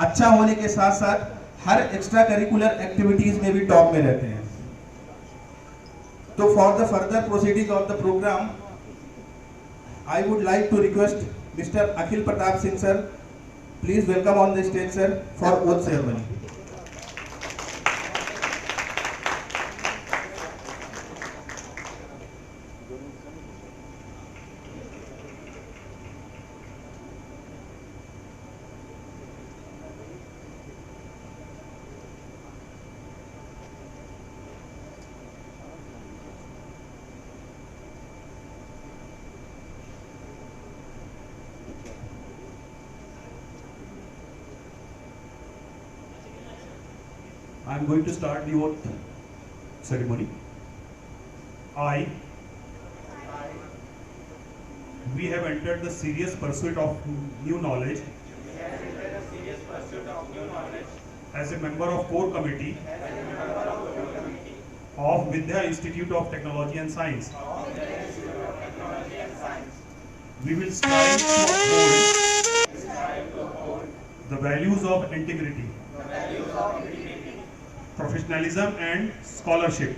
अच्छा होने के साथ साथ हर एक्स्ट्रा करिकुलर एक्टिविटीज में भी टॉप में रहते हैं। तो for the further proceeding of the program I would like to request Mr. Akhil Pratap Singh sir, please welcome on the stage sir for oath ceremony. I am going to start the oath ceremony. We have entered the serious pursuit of new knowledge as a member of core committee of Vidya Institute of Technology and Science. We will strive to uphold the values of integrity, professionalism and scholarship.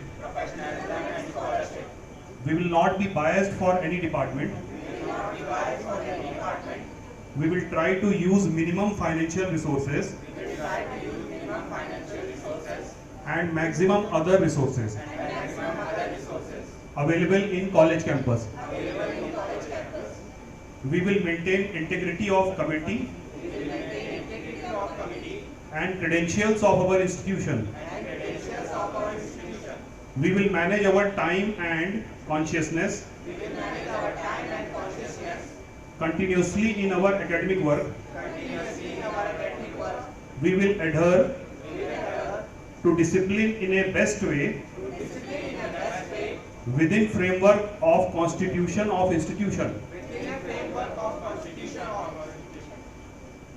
We will not be biased for any department. We will try to use minimum financial resources and maximum other resources available in college campus. We will maintain integrity of committee and credentials of our institution. We will manage our time and consciousness continuously in our academic work. We will adhere to discipline in a best way within framework of Constitution of institution.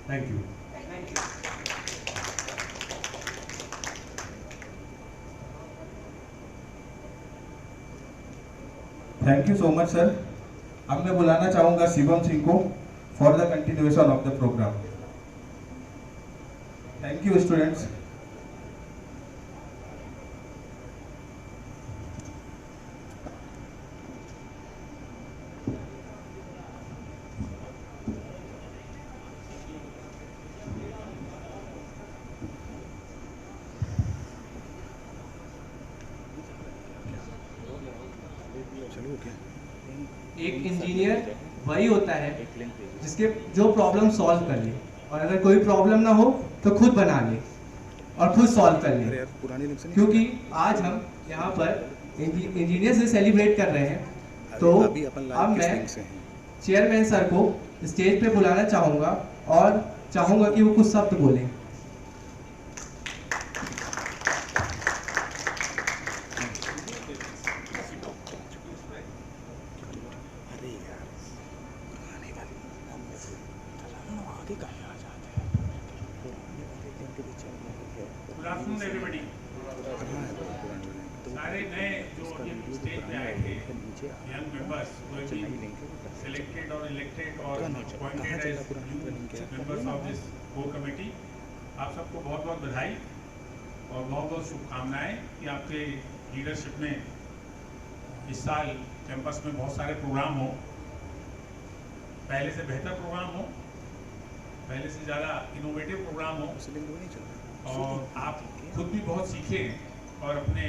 Thank you. Thank you so much sir. अब मैं बुलाना चाहूंगा शिवम सिंह को for the continuation of the program. Thank you students. एक engineer वही होता है जिसके जो प्रॉब्लम सॉल्व कर ले, और अगर कोई प्रॉब्लम ना हो तो खुद बना ले और खुद सॉल्व कर ले। क्योंकि आज हम यहाँ पर इंजीनियर्स डे सेलिब्रेट कर रहे हैं, तो अब मैं चेयरमैन सर को स्टेज पे बुलाना चाहूँगा और चाहूँगा कि वो कुछ शब्द बोलें। Good afternoon everybody. सारे नए जो स्टेज पे आए थे young members who have been selected or elected or appointed as new members of this core committee, आप सबको बहुत बहुत बधाई और बहुत बहुत शुभकामनाएं कि आपके लीडरशिप में इस साल कैंपस में बहुत सारे प्रोग्राम हो, पहले से बेहतर प्रोग्राम हो, पहले से ज़्यादा इनोवेटिव प्रोग्राम हो, और आप खुद भी बहुत सीखें और अपने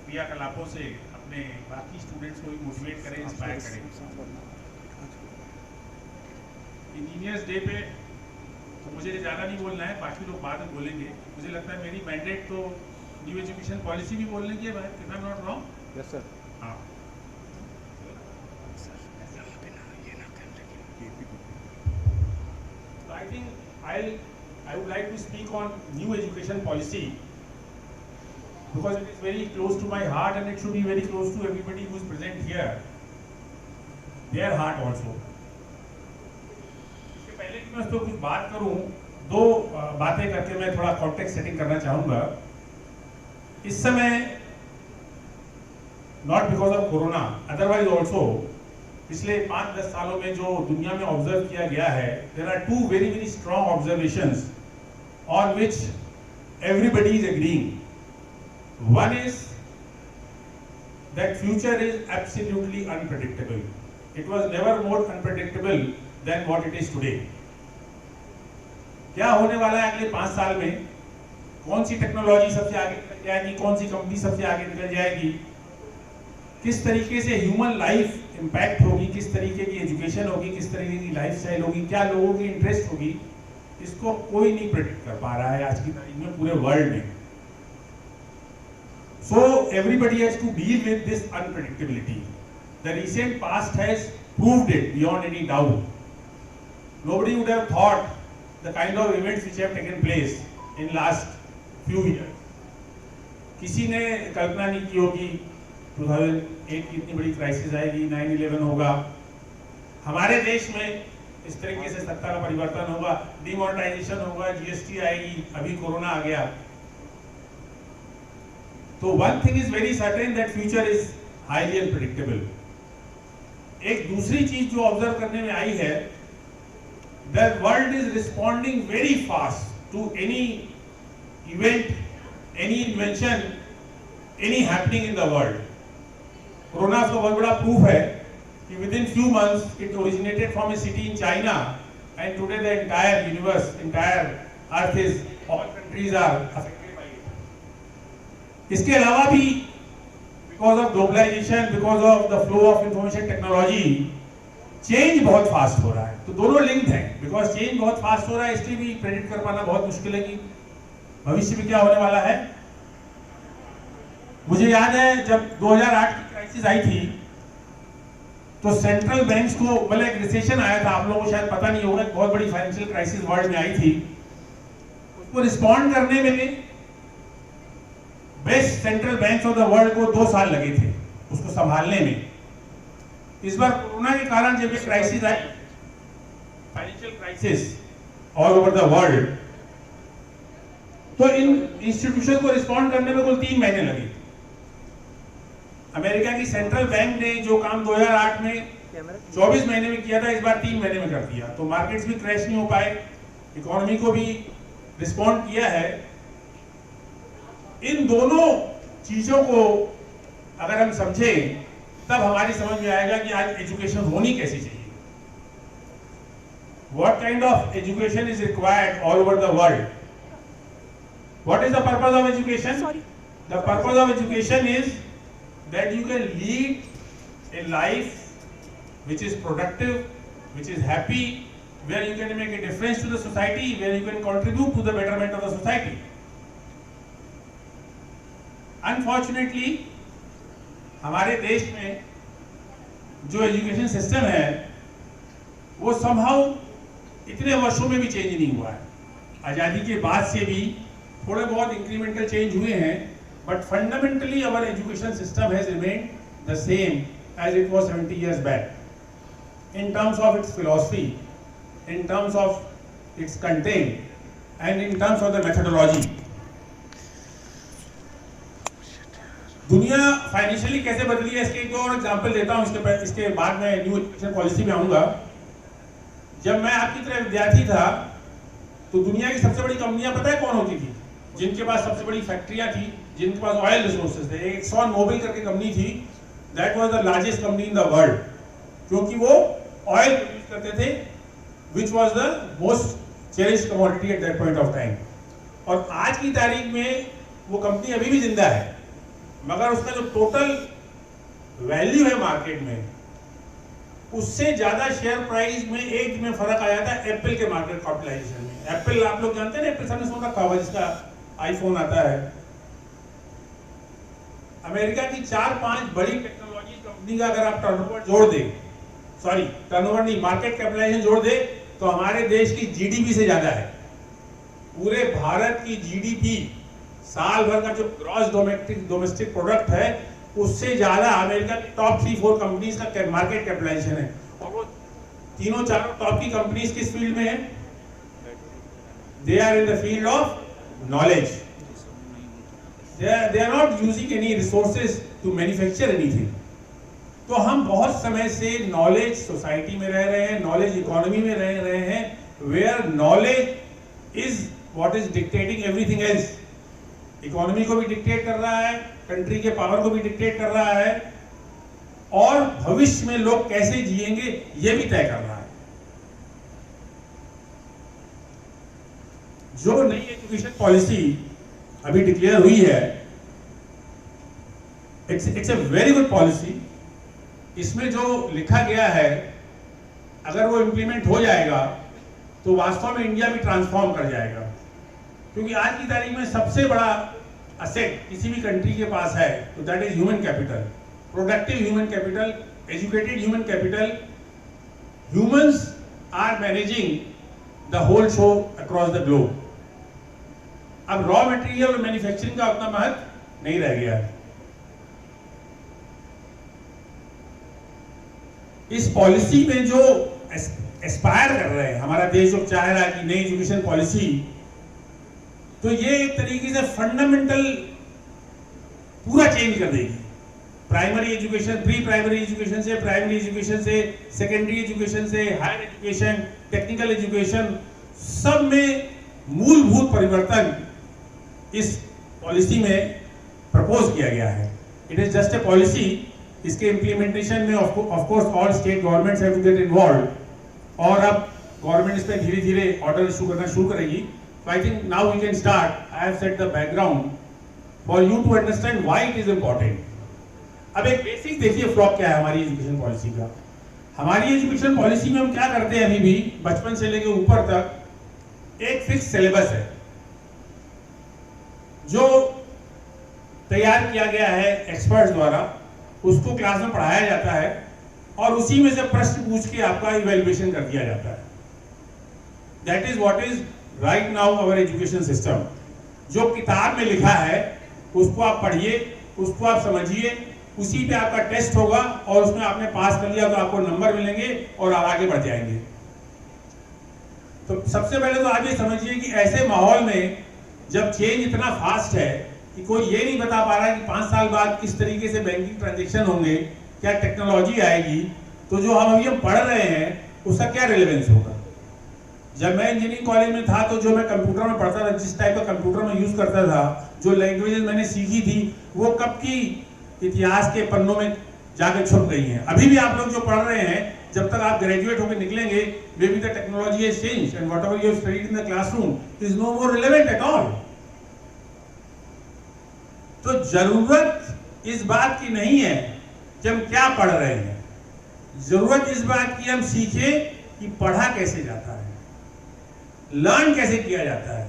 क्रियाकलापों से अपने बाकी स्टूडेंट्स को भी मोटिवेट करें, इंस्पायर करें। इंजीनियर्स डे पे तो मुझे ज़्यादा नहीं बोलना है, बाकी लोग बाद में बोलेंगे। मुझे लगता है मेरी मैंडेट तो न्यू एजुकेशन पॉलिसी भी बोलने की है भाई, if I am not wrong. Yes sir. हाँ, I think I would like to speak on new education policy because it is very close to my heart and it should be very close to everybody who is present here, their heart also. इसके पहले कि मैं उस पर कुछ बात करूं, दो बातें करके मैं थोड़ा कॉन्टेक्स्ट सेटिंग करना चाहूँगा। इस समय not because of corona, otherwise also पिछले 5-10 सालों में जो दुनिया में ऑब्जर्व किया गया है, there are two very very strong observations on which everybody is agreeing. One is that future is absolutely unpredictable. It was never more unpredictable than what it is today. क्या होने वाला है अगले 5 साल में, कौन सी टेक्नोलॉजी सबसे आगे निकल जाएगी, कौन सी कंपनी सबसे आगे निकल जाएगी, किस तरीके से ह्यूमन लाइफ इम्पैक्ट होगी, किस तरीके की एजुकेशन होगी, किस तरीके की लाइफस्टाइल होगी, क्या लोगों की इंटरेस्ट होगी, इसको कोई नहीं प्रेडिक्ट कर पा रहा है आज की तारीख में पूरे वर्ल्ड में. So everybody has to deal with this unpredictability. The recent past has proved it beyond any doubt. Nobody would have thought the kind of events which have taken place in last few years. किसी ने कल्पना नहीं की होगी 2008 की इतनी बड़ी crisis आएगी, 9/11 होगा, हमारे देश में इस तरीके से सत्ता का परिवर्तन होगा, डिमोनेटाइजेशन होगा, जीएसटी आएगी, अभी कोरोना आ गया. तो one thing is very certain that future is highly unpredictable. एक दूसरी चीज जो ऑब्जर्व करने में आई है, the world is responding very fast to any event, any invention, any happening in the world. Corona का बहुत बड़ा प्रूफ है कि within few months it originated from a city in China and today the entire universe, entire earth is, all countries are affected by it. इसके अलावा भी because of globalization, because of the flow of information technology, change बहुत fast हो रहा है. तो दोनों linked हैं. बिकॉज चेंज बहुत फास्ट हो रहा है इसलिए भी प्रेडिक्ट कर पाना बहुत मुश्किल है कि भविष्य में क्या होने वाला है. मुझे याद है जब 2008 की क्राइसिस आई थी तो सेंट्रल बैंक्स को, मतलब एक रिसेशन आया था, आप लोगों को शायद पता नहीं होगा, एक बहुत बड़ी फाइनेंशियल क्राइसिस वर्ल्ड में आई थी. उसको रिस्पॉन्ड करने में best central banks of the world को 2 साल लगे थे उसको संभालने में. इस बार कोरोना के कारण जब ये crisis I, financial crisis all over the world, तो इन इंस्टीट्यूशन को रिस्पॉन्ड करने में कुल 3 महीने लगे. अमेरिका की सेंट्रल बैंक ने जो काम 2008 में 24 महीने में किया था, इस बार 3 महीने में कर दिया. तो मार्केट्स भी क्रैश नहीं हो पाए, इकोनॉमी को भी रिस्पॉन्ड किया है. इन दोनों चीजों को अगर हम समझें तब हमारी समझ में आएगा कि आज एजुकेशन होनी कैसी चाहिए. What kind of education is required all over the world? What is the purpose of education? The purpose of education is that you can lead a life which is productive, which is happy, where you can make a difference to the society, where you can contribute to the betterment of the society. Unfortunately, हमारे देश में जो education system है वो somehow इतने वर्षों में भी चेंज नहीं हुआ है. आज़ादी के बाद से भी थोड़े बहुत इंक्रीमेंटल चेंज हुए हैं, but fundamentally our education system has remained the same as it was 70 years back in terms of its philosophy, in terms of its content, and in terms of the methodology. दुनिया financially कैसे बदली है इसके 2 और example देता हूं. इसके बाद में न्यू एजुकेशन पॉलिसी में आऊंगा. जब मैं आपकी तरह विद्यार्थी था तो दुनिया की सबसे बड़ी कंपनियां पता है कौन होती थी? जिनके पास सबसे बड़ी फैक्ट्रियां थी, जिनके पास ऑयल रिसोर्सेज थे. एक एक्सॉन मोबिल करके कंपनी थी, that was the largest company in the world, क्योंकि वो ऑयल प्रोड्यूस करते थे, which was the most cherished commodity eight that point of time. और आज की तारीख में वो कंपनी अभी भी जिंदा है, मगर उसका जो टोटल वैल्यू है मार्केट में, उससे ज्यादा शेयर प्राइस में एक में फर्क आया था एप्पल के मार्केट कैपिटलाइजेशन में. एप्पल आप लोग जानते हैं ना, एप्पल सामने सुन रखा होगा, जिसका आईफोन आता है. अमेरिका की 4-5 बड़ी टेक्नोलॉजी कंपनी का अगर आप टर्नओवर जोड़ दे, सॉरी टर्नओवर नहीं, मार्केट कैपिटलाइजेशन जोड़ दे, तो हमारे देश की जीडीपी से ज्यादा है. पूरे भारत की जीडीपी साल भर का जो ग्रॉस डोमेस्टिक प्रोडक्ट है उससे ज्यादा अमेरिका की टॉप 3-4 कंपनीज का मार्केट कैपिटलाइजेशन है. और वो तीनों चारों टॉप की कंपनीज किस फील्ड में है? They are in the field of knowledge. they are not using any resources to manufacture anything. तो हम बहुत समय से नॉलेज सोसाइटी में रह रहे हैं, नॉलेज इकोनॉमी में रह रहे हैं, where knowledge is what is dictating everything else. Economy को भी डिक्टेट कर रहा है, कंट्री के पावर को भी डिक्टेट कर रहा है, और भविष्य में लोग कैसे जिएंगे ये भी तय कर रहा है। जो नई एजुकेशन पॉलिसी अभी डिक्लेयर हुई है, it's a very good policy. इसमें जो लिखा गया है, अगर वो इम्प्लीमेंट हो जाएगा तो वास्तव में इंडिया भी ट्रांसफॉर्म कर जाएगा। क्योंकि आज की तारीख में सबसे बड़ा असेट किसी भी कंट्री के पास है तो that is human capital, productive human capital, educated human capital. Humans are managing the whole show across the globe. अब रॉ मटेरियल और मैन्युफैक्चरिंग का उतना महत्व नहीं रह गया है। इस पॉलिसी में जो एस्पायर कर रहे हैं, हमारा देश जो चाह रहा है कि नई एजुकेशन पॉलिसी, तो ये एक तरीके से फंडामेंटल पूरा चेंज कर देगी। Primary education, pre primary education से, प्राइमरी एजुकेशन से, सेकेंडरी एजुकेशन से, हायर एजुकेशन, टेक्निकल एजुकेशन, सब में मूलभूत परिवर्तन इस पॉलिसी में प्रपोज किया गया है। It is just a policy. इसके इम्प्लीमेंटेशन में of course all state governments have to get involve, और अब गवर्नमेंट इस पे धीरे धीरे ऑर्डर इशू करना शुरू करेगी। So I think now we can start. I have set the background for you to understand why it is important. अब एक बेसिक देखिए फ्लॉ क्या है हमारी एजुकेशन पॉलिसी का। हमारी एजुकेशन पॉलिसी में हम क्या करते हैं, अभी भी बचपन से लेकर ऊपर तक एक फिक्स सिलेबस है जो तैयार किया गया है एक्सपर्ट्स द्वारा, उसको क्लास में पढ़ाया जाता है और उसी में से प्रश्न पूछ के आपका इवैल्यूएशन कर दिया जाता है। That is what is right now our education system. जो किताब में लिखा है उसको आप पढ़िए, उसको आप समझिए, उसी पे आपका टेस्ट होगा और उसमें आपने पास कर लिया तो आपको नंबर मिलेंगे और आप आगे बढ़ जाएंगे। तो सबसे पहले तो आप ये समझिए कि ऐसे माहौल में जब चेंज इतना फास्ट है कि कोई ये नहीं बता पा रहा है कि 5 साल बाद किस तरीके से बैंकिंग ट्रांजेक्शन होंगे, क्या टेक्नोलॉजी आएगी, तो जो हम पढ़ रहे हैं उसका क्या रिलेवेंस होगा। जब मैं इंजीनियरिंग कॉलेज में था तो जो मैं कंप्यूटर में पढ़ता था, जिस टाइप का कंप्यूटर में यूज करता था, जो लैंग्वेजेस मैंने सीखी थी, वो कब की इतिहास के पन्नों में जाकर छुप गई हैं। अभी भी आप लोग जो पढ़ रहे हैं, जब तक आप ग्रेजुएट होकर निकलेंगे, maybe the technology has changed and whatever you have studied in the classroom is no more relevant at all. तो जरूरत इस बात की नहीं है कि हम क्या पढ़ रहे हैं, जरूरत इस बात की हम सीखें कि पढ़ा कैसे जाता है, लर्न कैसे किया जाता है,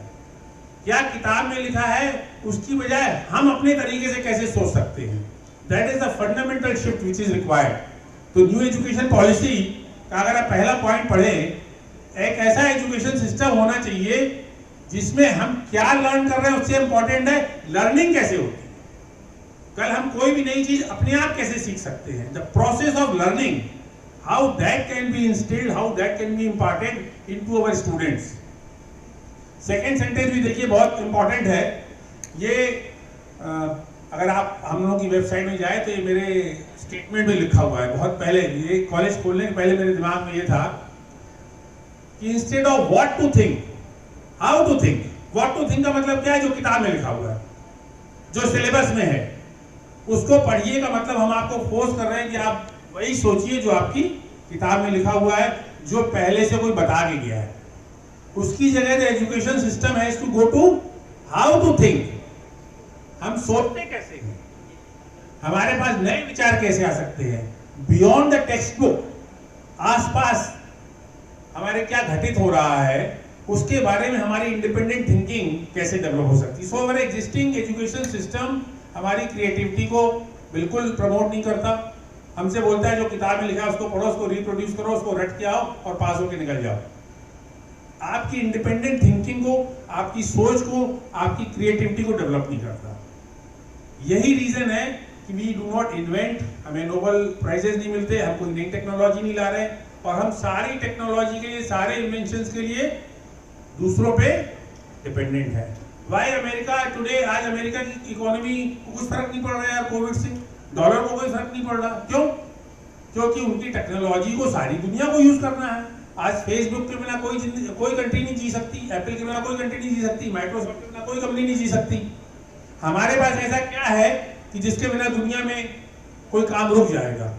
क्या किताब में लिखा है उसकी बजाय हम अपने तरीके से कैसे सोच सकते हैं। That is the fundamental shift which is required. तो न्यू एजुकेशन पॉलिसी का अगर आप पहला पॉइंट पढ़ें, एक ऐसा एजुकेशन सिस्टम होना चाहिए जिसमें हम क्या लर्न कर रहे हैं उससे इंपॉर्टेंट है लर्निंग कैसे होती है। कल हम कोई भी नई चीज अपने आप कैसे सीख सकते हैं, the process of learning, how that can be instilled, how that can be imparted into our students. Second sentence भी देखिए बहुत इंपॉर्टेंट है। ये अगर आप हम लोगों की वेबसाइट में जाए तो ये मेरे स्टेटमेंट में लिखा हुआ है बहुत पहले, ये कॉलेज खोलने के पहले मेरे दिमाग में ये था कि instead of what to think, how to think. What to think का मतलब क्या है, जो किताब में लिखा हुआ है, जो सिलेबस में है, उसको पढ़िए का मतलब हम आपको फोर्स कर रहे हैं कि आप वही सोचिए जो आपकी किताब में लिखा हुआ है, जो पहले से कोई बता के गया है। उसकी जगह द एजुकेशन सिस्टम है to go to how to think. हम सोचते कैसे हैं, हमारे पास नए विचार कैसे आ सकते हैं, बियॉन्ड द टेक्स्ट बुक, आसपास हमारे क्या घटित हो रहा है उसके बारे में हमारी इंडिपेंडेंट थिंकिंग कैसे डेवलप हो सकती है। सो हमारे एग्जिस्टिंग एजुकेशन सिस्टम हमारी क्रिएटिविटी को बिल्कुल प्रमोट नहीं करता। हमसे बोलता है जो किताब में लिखा है उसको पढ़ो, उसको रिप्रोड्यूस करो, उसको रट के आओ और पास होके निकल जाओ। आपकी इंडिपेंडेंट थिंकिंग को, आपकी सोच को, आपकी क्रिएटिविटी को डेवलप नहीं करता। यही रीजन है कि वी डू नॉट इन्वेंट, हमें नोबेल प्राइजेस नहीं मिलते, हम कोई नई टेक्नोलॉजी नहीं ला रहे, और हम सारी टेक्नोलॉजी के लिए, सारे इन्वेंशंस के लिए दूसरों पे डिपेंडेंट है। वाई अमेरिका टुडे, आज अमेरिका की इकोनॉमी को कुछ फर्क नहीं पड़ रहा है यार कोविड से, डॉलर को कोई फर्क नहीं पड़ रहा। क्यों? क्योंकि उनकी टेक्नोलॉजी को सारी दुनिया को यूज करना है। आज फेसबुक के बिना कोई कंट्री नहीं जी सकती, एप्पल के बिना कोई कंट्री नहीं जी सकती, माइक्रोसॉफ्ट के बिना कोई कंपनी नहीं जी सकती। हमारे पास ऐसा क्या है कि जिसके बिना दुनिया में कोई काम रुक जाएगा?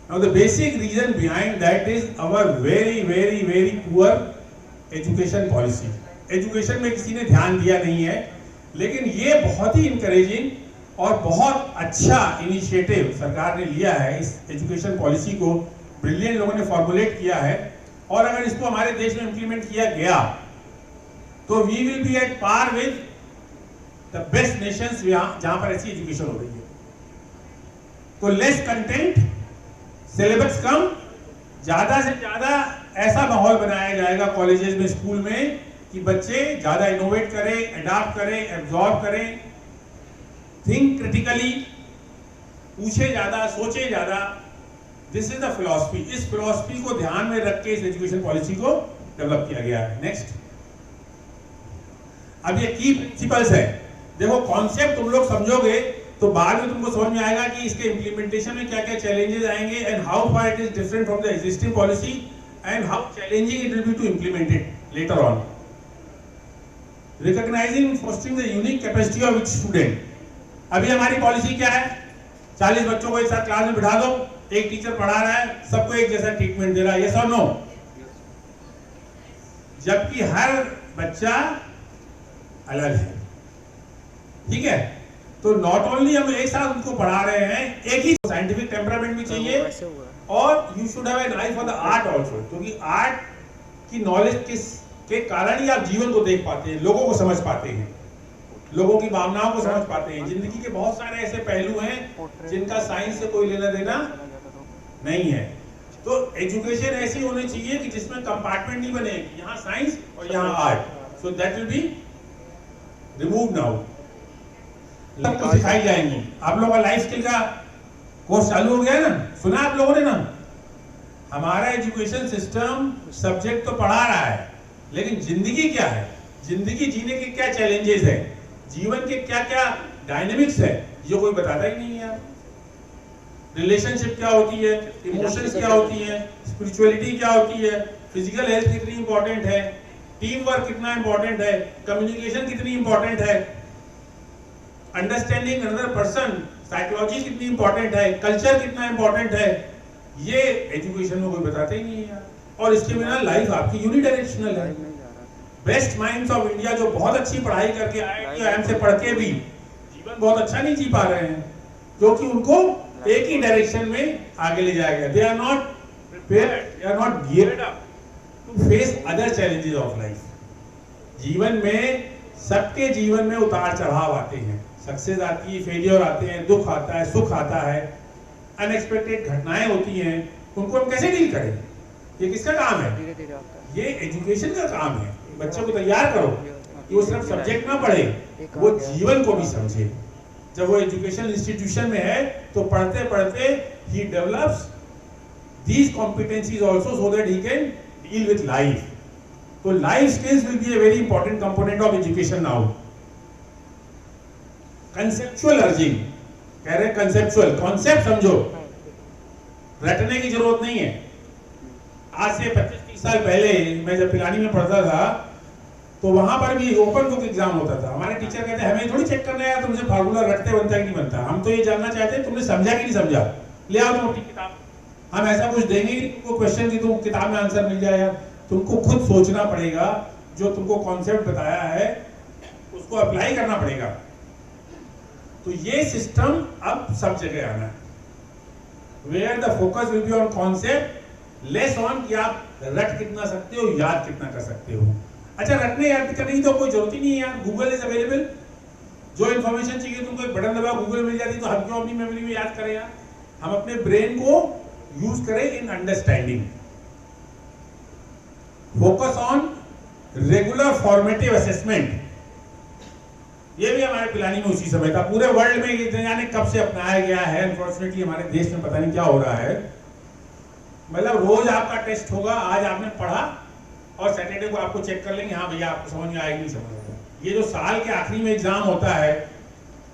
Now the basic reason behind that is our very poor education policy. Education में किसी ने ध्यान दिया नहीं है, लेकिन ये बहुत ही इंकरेजिंग और बहुत अच्छा इनिशिएटिव सरकार ने लिया है। इस एजुकेशन पॉलिसी को ब्रिलियंट लोगों ने फॉर्मुलेट किया है, और अगर इसको हमारे देश में इंप्लीमेंट किया गया तो we will be at par with the best nations जहां पर ऐसी एजुकेशन हो रही है। तो लेस कंटेंट, सिलेबस कम, ज्यादा से ज्यादा ऐसा माहौल बनाया जाएगा कॉलेजेस में, स्कूल में, कि बच्चे ज्यादा इनोवेट करें, अडॉप्ट करें, एब्जॉर्ब करें, थिंक क्रिटिकली, पूछे ज्यादा, सोचे ज्यादा। This is the philosophy. इस फिलॉसफी को ध्यान में रख के इस एजुकेशन पॉलिसी को डेवलप किया गया है। नेक्स्ट, अब ये की प्रिंसिपल्स है। देखो, कॉन्सेप्ट तुम लोग समझोगे तो बाद में तुमको समझ में आएगा कि इसके इंप्लीमेंटेशन में क्या क्या चैलेंजेस आएंगे, and how far it is different from the existing policy, and how challenging it will be to implement it later on. Recognising fostering the unique capacity of each student. अभी हमारी policy क्या है? 40 बच्चों को एक साथ class में बिठा दो, एक टीचर पढ़ा रहा है, सबको एक जैसा ट्रीटमेंट दे रहा है, यस और नो? जबकि हर बच्चा अलग है, ठीक है? तो नॉट ओनली हम एक साथ उनको पढ़ा रहे हैं, एक ही साइंटिफिक टेम्परामेंट भी चाहिए, और you should have an I for the art also, क्योंकि आर्ट की नॉलेज के कारण ही आप जीवन को देख पाते हैं, लोगों को समझ पाते हैं, लोगों की भावनाओं को समझ पाते हैं। जिंदगी के बहुत सारे ऐसे पहलू हैं जिनका साइंस से कोई लेना देना नहीं है। तो एजुकेशन ऐसी होनी चाहिए कि जिसमें कंपार्टमेंट नहीं बने, यहाँ साइंस और यहाँ art. So that will be remove now. सबको सिखाई जाएंगी। आप लोगों का लाइफ स्किल का कोर्स चालू हो गया ना, सुना आप लोगों ने ना? हमारा एजुकेशन सिस्टम सब्जेक्ट तो पढ़ा रहा है, लेकिन जिंदगी क्या है, जिंदगी जीने के क्या चैलेंजेस है, जीवन के क्या क्या डायनेमिक्स है, ये कोई बताता ही नहीं है। रिलेशनशिप क्या होती है, इमोशंस क्या होती है, स्पिरिचुअलिटी क्या होती है, फिजिकल हेल्थ कितनी इंपॉर्टेंट है, टीम वर्क कितना इंपॉर्टेंट है, कम्युनिकेशन कितनी इंपॉर्टेंट है, अंडरस्टैंडिंग अनदर पर्सन, साइकोलॉजी कितनी इंपॉर्टेंट है, कल्चर कितना इंपॉर्टेंट है, ये एजुकेशन में कोई बताते ही नहीं है। और इसके बिना लाइफ आपकी यूनिडायरेक्शनल है। बेस्ट माइंड्स ऑफ इंडिया जो बहुत अच्छी पढ़ाई करके आईआईटी आईआईएम से पढ़ के भी जीवन बहुत अच्छा नहीं जी पा रहे हैं, क्योंकि उनको एक ही डायरेक्शन में आगे ले जाया गया। They are not prepared, they are not geared up to face other challenges of life. जीवन में, सबके जीवन में उतार चढ़ाव आते हैं, सक्सेस आती है, फेलियर आते हैं, दुख आता है, सुख आता है, अनएक्सपेक्टेड घटनाएं होती हैं। उनको हम कैसे डील करें? ये किसका काम है? ये एजुकेशन का काम है। बच्चों को तैयार करो कि वो सिर्फ सब्जेक्ट ना पढ़े, वो जीवन को भी समझे। जब वो एजुकेशन इंस्टीट्यूशन में है तो पढ़ते पढ़ते ही develops these competencies also, so that he can deal with life. तो life skills will be a very important component of education now. Conceptual अर्जिंग, कह रहे कंसेप्चुअल, कॉन्सेप्ट समझो, रटने की जरूरत नहीं है। आज से 25-30 साल पहले मैं जब पिलानी में पढ़ता था तो वहां पर भी ओपन बुक एग्जाम होता था। हमारे टीचर कहते हैं हमें थोड़ी चेक करना है तुमसे फार्मूला रटते बनता है कि नहीं बनता, हम तो ये जानना चाहते हैं तुमने समझा कि नहीं समझा, ले आओ तुम अपनी किताब। हम ऐसा कुछ देंगे कि तुमको क्वेश्चन की तुम किताब में आंसर मिल जाएगा, तुमको खुद सोचना पड़ेगा, जो तुमको कॉन्सेप्ट बताया है उसको अप्लाई करना पड़ेगा। तो ये सिस्टम अब सब जगह आना है, where the focus will be on concept, less on कि आप रट कितना सकते हो, याद कितना कर सकते हो। अच्छा, रटने याद करने की तो कोई जरूरत ही नहीं है यार, गूगल इज अवेलेबल। जो इन्फॉर्मेशन चाहिए तुमको एक बटन दबाओ, गूगल मिल जाती, तो हम क्यों अपनी मेमोरी में याद करें यार? हम अपने ब्रेन को यूज करें in understanding. Focus on regular formative assessment, ये भी हमारे पिलानी में उसी समय था। पूरे वर्ल्ड में ये जाने कब से अपनाया गया है, अनफॉर्चुनेटली हमारे देश में पता नहीं क्या हो रहा है। मतलब रोज आपका टेस्ट होगा, आज आपने पढ़ा और सैटरडे को आपको चेक कर लेंगे, हाँ भैया आपको समझ में आएगी नहीं समझ में। ये जो साल के आखिरी में एग्जाम होता है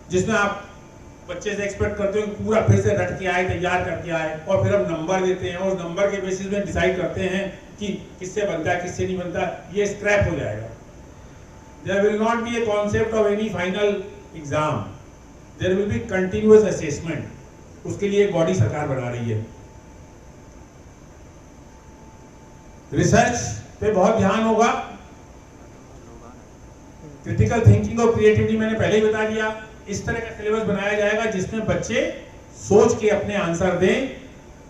जिसमें आप बच्चे से एक्सपेक्ट करते हो कि पूरा फिर से रट के आए, तैयार करके आए, और फिर हम नंबर देते हैं और उस नंबर के बेसिस में डिसाइड करते हैं कि किससे बनता है किससे नहीं बनता, ये स्क्रैप हो जाएगा। There will not be a concept of any final exam. There will be continuous assessment. उसके लिए एक बॉडी सरकार बना रही है। रिसर्च पे बहुत ध्यान होगा। क्रिटिकल थिंकिंग और क्रिएटिविटी मैंने पहले ही बता दिया। इस तरह का सिलेबस बनाया जाएगा जिसमें बच्चे सोच के अपने आंसर दें।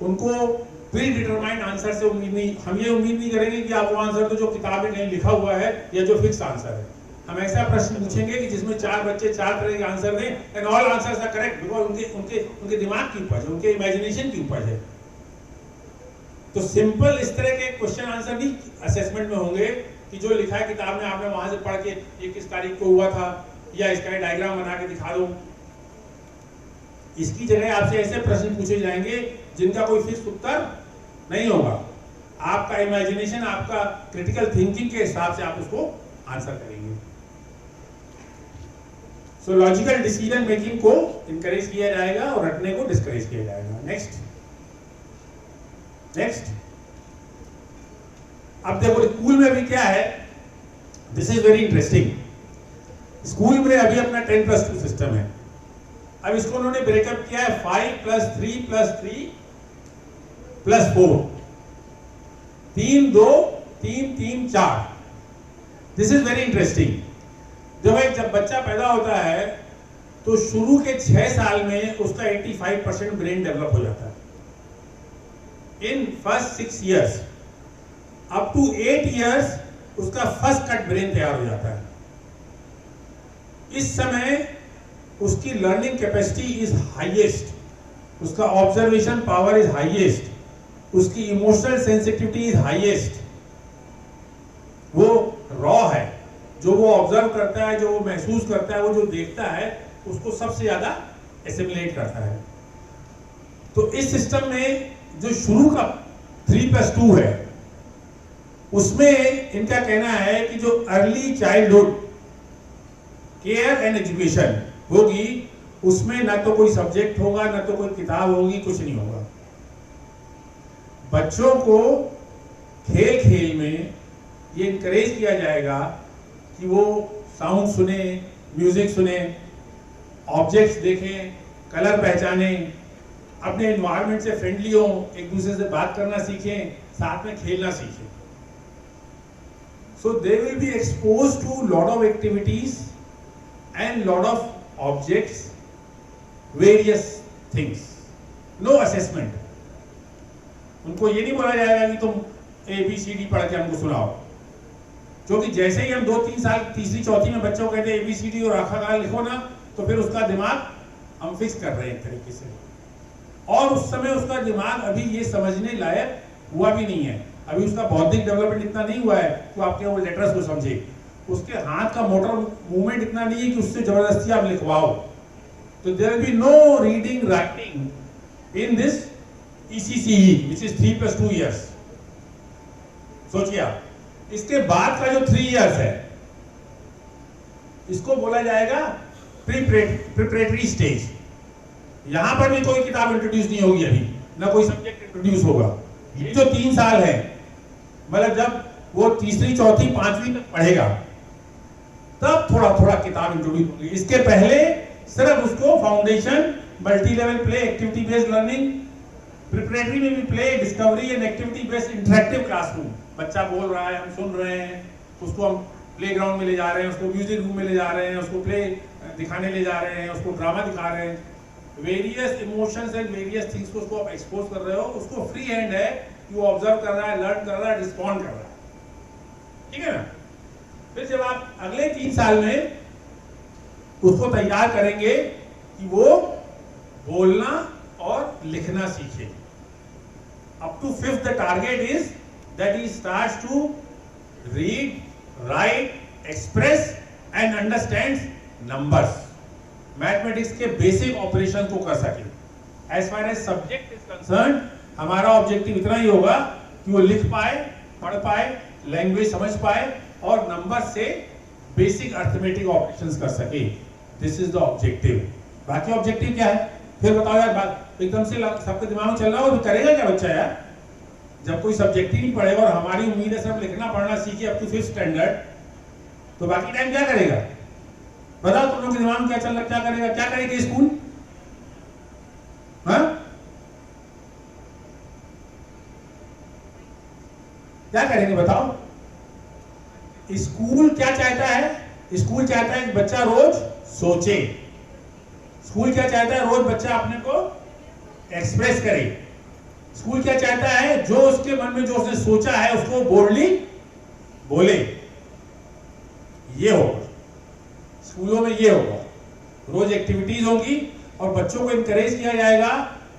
उनको प्री डिटरमाइंड आंसर से उम्मीद नहीं, हम ये उम्मीद नहीं करेंगे कि आप वो आंसर तो जो किताब में नहीं लिखा हुआ है या जो फिक्स आंसर है। हम ऐसा प्रश्न पूछेंगे कि जिसमें 4 बच्चे 4 तरह के आंसर दें and all answers are correct, because उनके दिमाग की उपज है, उनके इमेजिनेशन की उपज है। तो सिंपल इस तरह के क्वेश्चन आंसर नहीं असेसमेंट में होंगे कि जो लिखा है किताब में आपने वहां से पढ़ के ये किस तारीख को हुआ था या इसका डायग्राम बना के दिखा दो। इसकी जगह आपसे ऐसे प्रश्न पूछे जाएंगे जिनका कोई फिक्स उत्तर नहीं होगा। आपका इमेजिनेशन, आपका क्रिटिकल थिंकिंग के हिसाब से आप उसको आंसर करेंगे। सो लॉजिकल डिसीजन मेकिंग को इनकरेज किया जाएगा और रटने को डिस्करेज किया जाएगा। नेक्स्ट अब देखो स्कूल में भी क्या है, this is very interesting. School में अभी अपना 10+2 सिस्टम है। अब इसको उन्होंने ब्रेकअप किया है 5+3+3+4, 3 2 3 3 4। This is very interesting. जब बच्चा पैदा होता है तो शुरू के 6 साल में उसका 85% ब्रेन डेवलप हो जाता है। In first 6 years up to 8 years उसका फर्स्ट कट ब्रेन तैयार हो जाता है। इस समय उसकी लर्निंग कैपेसिटी इज हाईएस्ट, उसका ऑब्जर्वेशन पावर इज हाईएस्ट, उसकी इमोशनल सेंसिटिविटी इज हाईएस्ट। वो रॉ है, जो वो ऑब्जर्व करता है, जो वो महसूस करता है, वो जो देखता है उसको सबसे ज्यादा एसिमिलेट करता है। तो इस सिस्टम में जो शुरू का 3+2 है उसमें इनका कहना है कि जो early childhood care and education होगी उसमें ना तो कोई सब्जेक्ट होगा, ना तो कोई किताब होगी, कुछ नहीं होगा। बच्चों को खेल खेल में ये इनकरेज किया जाएगा कि वो साउंड सुने, म्यूजिक सुने, ऑब्जेक्ट्स देखें, कलर पहचाने, अपने एनवायरनमेंट से फ्रेंडली हो, एक दूसरे से बात करना सीखें, साथ में खेलना सीखें। So they will be expose to lot of activities and lot of objects, various things, no assessment. उनको ये नहीं बोला जाएगा कि तुम ABCD पढ़ के हमको सुनाओ, क्योंकि जैसे ही हम 2-3 साल तीसरी चौथी में बच्चों को कहते हैं ABCD और आखा लिखो ना, तो फिर उसका दिमाग हम फिक्स कर रहे हैं एक तरीके से। और उस समय उसका दिमाग अभी ये समझने लायक हुआ भी नहीं है, अभी उसका बौद्धिक डेवलपमेंट इतना नहीं हुआ है कि आपके वो लेटर्स को समझे, उसके हाथ का मोटर मूवमेंट इतना नहीं है कि उससे जबरदस्ती आप लिखवाओ। तो there will be no reading writing in this ECCE which is 3+2 years। सोचिए आप, इसके बाद का जो 3 years है इसको बोला जाएगा प्रिपरेटरी स्टेज। यहां पर भी कोई किताब इंट्रोड्यूस नहीं होगी अभी, ना कोई सब्जेक्ट इंट्रोड्यूस होगा। ये जो 3 साल है, मतलब जब वो तीसरी चौथी पांचवी तक पढ़ेगा तब थोड़ा थोड़ा किताब इंट्रोड्यूस होगी। इसके पहले सिर्फ उसको foundation, multi level play, activity based learning, preparatory में भी play, discovery and activity based interactive classroom. बच्चा बोल रहा है, हम सुन रहे हैं, उसको हम प्लेग्राउंड में ले जा रहे हैं, उसको म्यूजिक रूम में ले जा रहे हैं, उसको प्ले दिखाने ले जा रहे हैं, उसको ड्रामा दिखा रहे हैं, various emotions and various things को उसको आप एक्सपोज कर रहे हो। उसको फ्री हैंड है कि वो ऑब्जर्व कर रहा है, लर्न कर रहा है, रिस्पॉन्ड कर रहा है, ठीक है ना। फिर जब आप अगले 3 साल में उसको तैयार करेंगे कि वो बोलना और लिखना सीखे। Up to 5th, the target is that he starts to read, write, express and understands numbers. Mathematics के बेसिक ऑपरेशन को कर सके। As far as subject is concerned, हमारा ऑब्जेक्टिव इतना ही होगा कि वो लिख पाए, पढ़ पाए, लैंग्वेज समझ पाए और नंबर से बेसिक अर्थमेटिक ऑपरेशंस कर सके। This is the objective. बाकी ऑब्जेक्टिव क्या है? फिर बताओ यार, बात एकदम से सबके दिमाग में चल रहा हो तो करेगा क्या बच्चा यार? जब कोई सब्जेक्ट ही नहीं पढ़ेगा और हमारी उम्मीद है सिर्फ लिखना पढ़ना सीखे अप टू 5th स्टैंडर्ड, तो बाकी टाइम क्या करेगा? बताओ तुम लोग के दिमाग में क्या चल रहा, क्या करेगा, क्या करेगा स्कूल? हाँ, क्या करेंगे बताओ? स्कूल क्या चाहता है? स्कूल चाहता है कि बच्चा रोज सोचे। स्कूल क्या चाहता है? रोज बच्चा अपने को एक्सप्रेस करे। स्कूल क्या चाहता है? जो उसके मन में जो उसने सोचा है उसको बोल्डली बोले। ये होगा स्कूलों में, ये होगा। रोज एक्टिविटीज होगी और बच्चों को इनकरेज किया जाएगा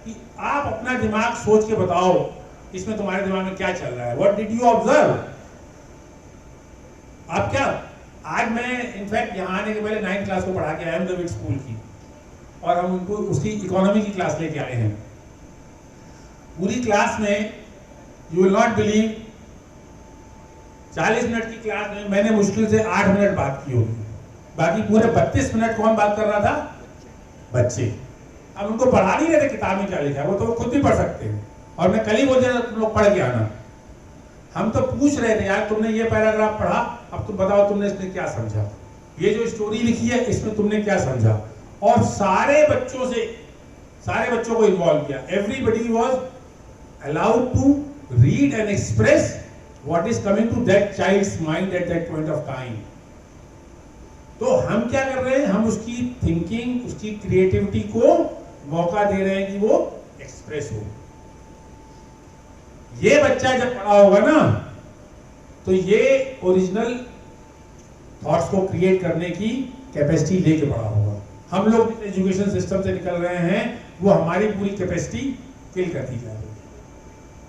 कि आप अपना दिमाग सोच के बताओ इसमें तुम्हारे दिमाग में क्या चल रहा है। What did you observe? आप क्या, आज मैं इनफैक्ट यहाँ आने के पहले 9th क्लास को पढ़ा के आया हूँ स्कूल की, और हम उनको उसकी इकोनॉमी की क्लास लेके आए हैं। पूरी क्लास में you will not believe 40 minute की क्लास में मैंने मुश्किल से 8 मिनट बात की होगी, बाकी पूरे 32 मिनट कौन बात कर रहा था? बच्चे। अब उनको पढ़ा नहीं रहे थे किताब में क्या लिखा है, वो तो खुद भी पढ़ सकते हैं। और मैं कल ही बोल दिया तुम लोग पढ़ के आना। हम तो पूछ रहे थे यार तुमने ये पैराग्राफ पढ़ा, अब तुम बताओ तुमने इसमें क्या समझा, ये जो स्टोरी लिखी है इसमें तुमने क्या समझा। और सारे बच्चों को इन्वॉल्व किया। Everybody was allowed to read and express what is coming to that child's mind at that point of time. तो हम क्या कर रहे हैं? हम उसकी थिंकिंग, उसकी क्रिएटिविटी को मौका दे रहे हैं कि वो एक्सप्रेस हो। ये बच्चा जब पढ़ा होगा ना तो ये ओरिजिनल थॉट्स को क्रिएट करने की कैपेसिटी लेके पढ़ा होगा। हम लोग जिस एजुकेशन सिस्टम से निकल रहे हैं वो हमारी पूरी कैपेसिटी किल करती जा रही है।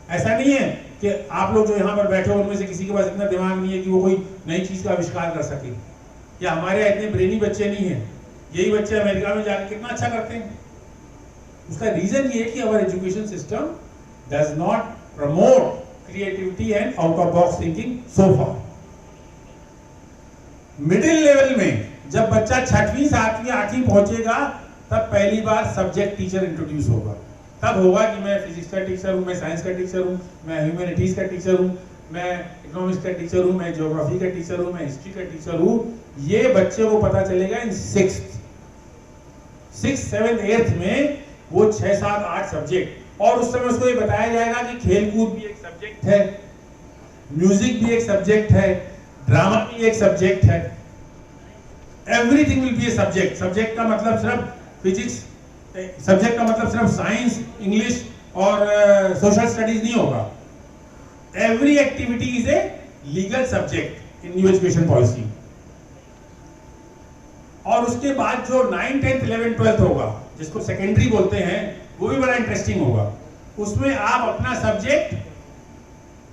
ऐसा नहीं है कि आप लोग जो यहाँ पर बैठे हो उनमें से किसी के पास इतना दिमाग नहीं है कि वो कोई नई चीज का आविष्कार कर सके, या हमारे यहाँ इतने ब्रेनी बच्चे नहीं हैं। यही बच्चे अमेरिका में जाकर कितना अच्छा करते हैं। उसका रीजन ये है कि our education system does not promote creativity and out of box thinking so far. Middle level में जब बच्चा 6वीं 7वीं 8वीं पहुंचेगा तब पहली बार सब्जेक्ट टीचर इंट्रोड्यूस होगा। तब होगा कि मैं फिजिक्स का टीचर हूं, मैं साइंस का टीचर हूं, मैं ह्यूमैनिटीज का टीचर हूं, मैं इकोनॉमिक्स का टीचर हूं, मैं ज्योग्राफी का टीचर हूं, मैं हिस्ट्री का टीचर हूं। ये बच्चे को पता चलेगा इन 6th 7th 8th में वो 6 7 8 सब्जेक्ट। और उस समय उसको ये बताया जाएगा कि खेलकूद भी एक सब्जेक्ट है, म्यूजिक भी एक सब्जेक्ट है, ड्रामा भी एक सब्जेक्ट है। Everything will be a subject. Subject का मतलब सिर्फ फिजिक्स, सब्जेक्ट का मतलब सिर्फ साइंस, इंग्लिश और सोशल स्टडीज नहीं होगा। Every activity is a legal subject in new education policy. और उसके बाद जो 9th 10th 11th 12th होगा, जिसको सेकेंडरी बोलते हैं, वो भी बड़ा इंटरेस्टिंग होगा। उसमें आप अपना सब्जेक्ट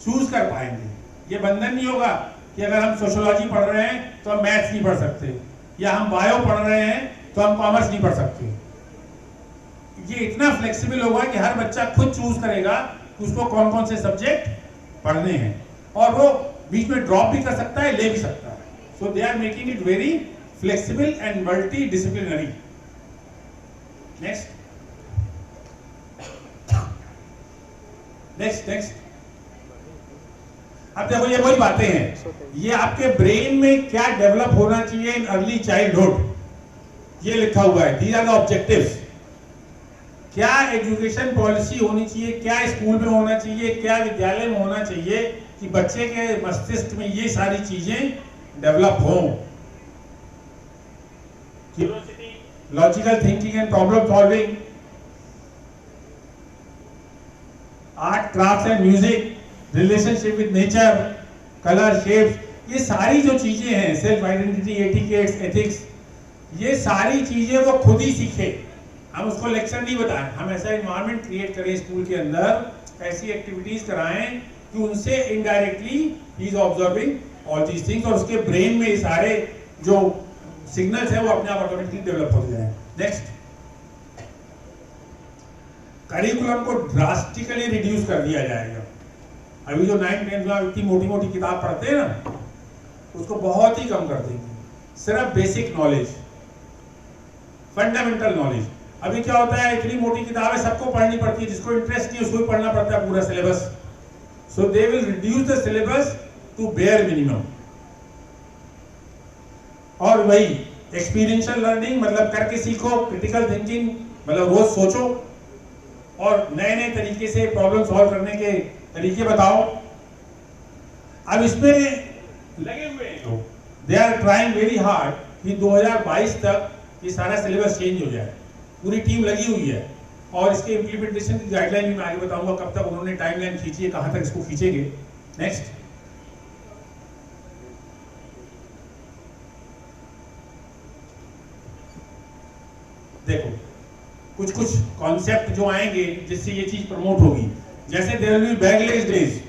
चूज कर पाएंगे। ये बंधन नहीं होगा कि अगर हम सोशियोलॉजी पढ़ रहे हैं तो हम मैथ्स नहीं पढ़ सकते, या हम बायो पढ़ रहे हैं तो हम कॉमर्स नहीं पढ़ सकते। ये इतना फ्लेक्सिबल होगा कि हर बच्चा खुद चूज करेगा कि उसको कौन कौन से सब्जेक्ट पढ़ने हैं, और वो बीच में ड्रॉप भी कर सकता है, ले भी सकता है। So they are making it very flexible and multidisciplinary. Next. अब देखो ये वही बातें हैं, ये आपके ब्रेन में क्या डेवलप होना चाहिए इन अर्ली चाइल्डहुड, ये लिखा हुआ है। These are the objectives. क्या एजुकेशन पॉलिसी होनी चाहिए, क्या स्कूल में होना चाहिए, क्या विद्यालय में होना चाहिए कि बच्चे के मस्तिष्क में ये सारी चीजें डेवलप हों। Curiosity, logical thinking and problem solving, art craft and music, relationship with nature, colour, shapes, ये सारी जो चीजें हैं, सेल्फ आइडेंटिटी, एटिकेट्स, एथिक्स, ये सारी चीजें वो खुद ही सीखे। हम उसको लेक्चर नहीं बताएं, हम ऐसा एनवायरनमेंट क्रिएट करें स्कूल के अंदर, ऐसी एक्टिविटीज कराएं कि उनसे indirectly he is observing all these things, और उसके ब्रेन में ये सारे जो सिग्नल्स है वो अपने आप ऑटोमेटिकली डेवलप हो जाए। नेक्स्ट, करिकुलम को ड्रास्टिकली रिड्यूस कर दिया जाएगा। अभी जो 9th 10th में इतनी मोटी मोटी किताब पढ़ते हैं ना, उसको बहुत ही कम कर देंगे। सिर्फ बेसिक नॉलेज, फंडामेंटल नॉलेज। अभी क्या होता है, इतनी मोटी किताब है, सबको पढ़नी पड़ती है, जिसको इंटरेस्ट नहीं उसको भी पढ़ना पड़ता है पूरा syllabus. So they will reduce the syllabus to bare minimum. और वही एक्सपीरियंशियल लर्निंग, मतलब करके सीखो, क्रिटिकल थिंकिंग मतलब रोज सोचो और नए नए तरीके से प्रॉब्लम सॉल्व करने के तरीके बताओ। अब इसमें लगे हुए हैं लोग, they are trying very hard कि 2022 तक ये सारा सिलेबस चेंज हो जाए, पूरी टीम लगी हुई है। और इसके इम्प्लीमेंटेशन की गाइडलाइन भी मैं आगे बताऊंगा, कब तक उन्होंने टाइमलाइन खींची है, कहां तक इसको खींचेंगे। नेक्स्ट, देखो कुछ कुछ कॉन्सेप्ट जो आएंगे जिससे ये चीज प्रमोट होगी। जैसे there will be bagless days,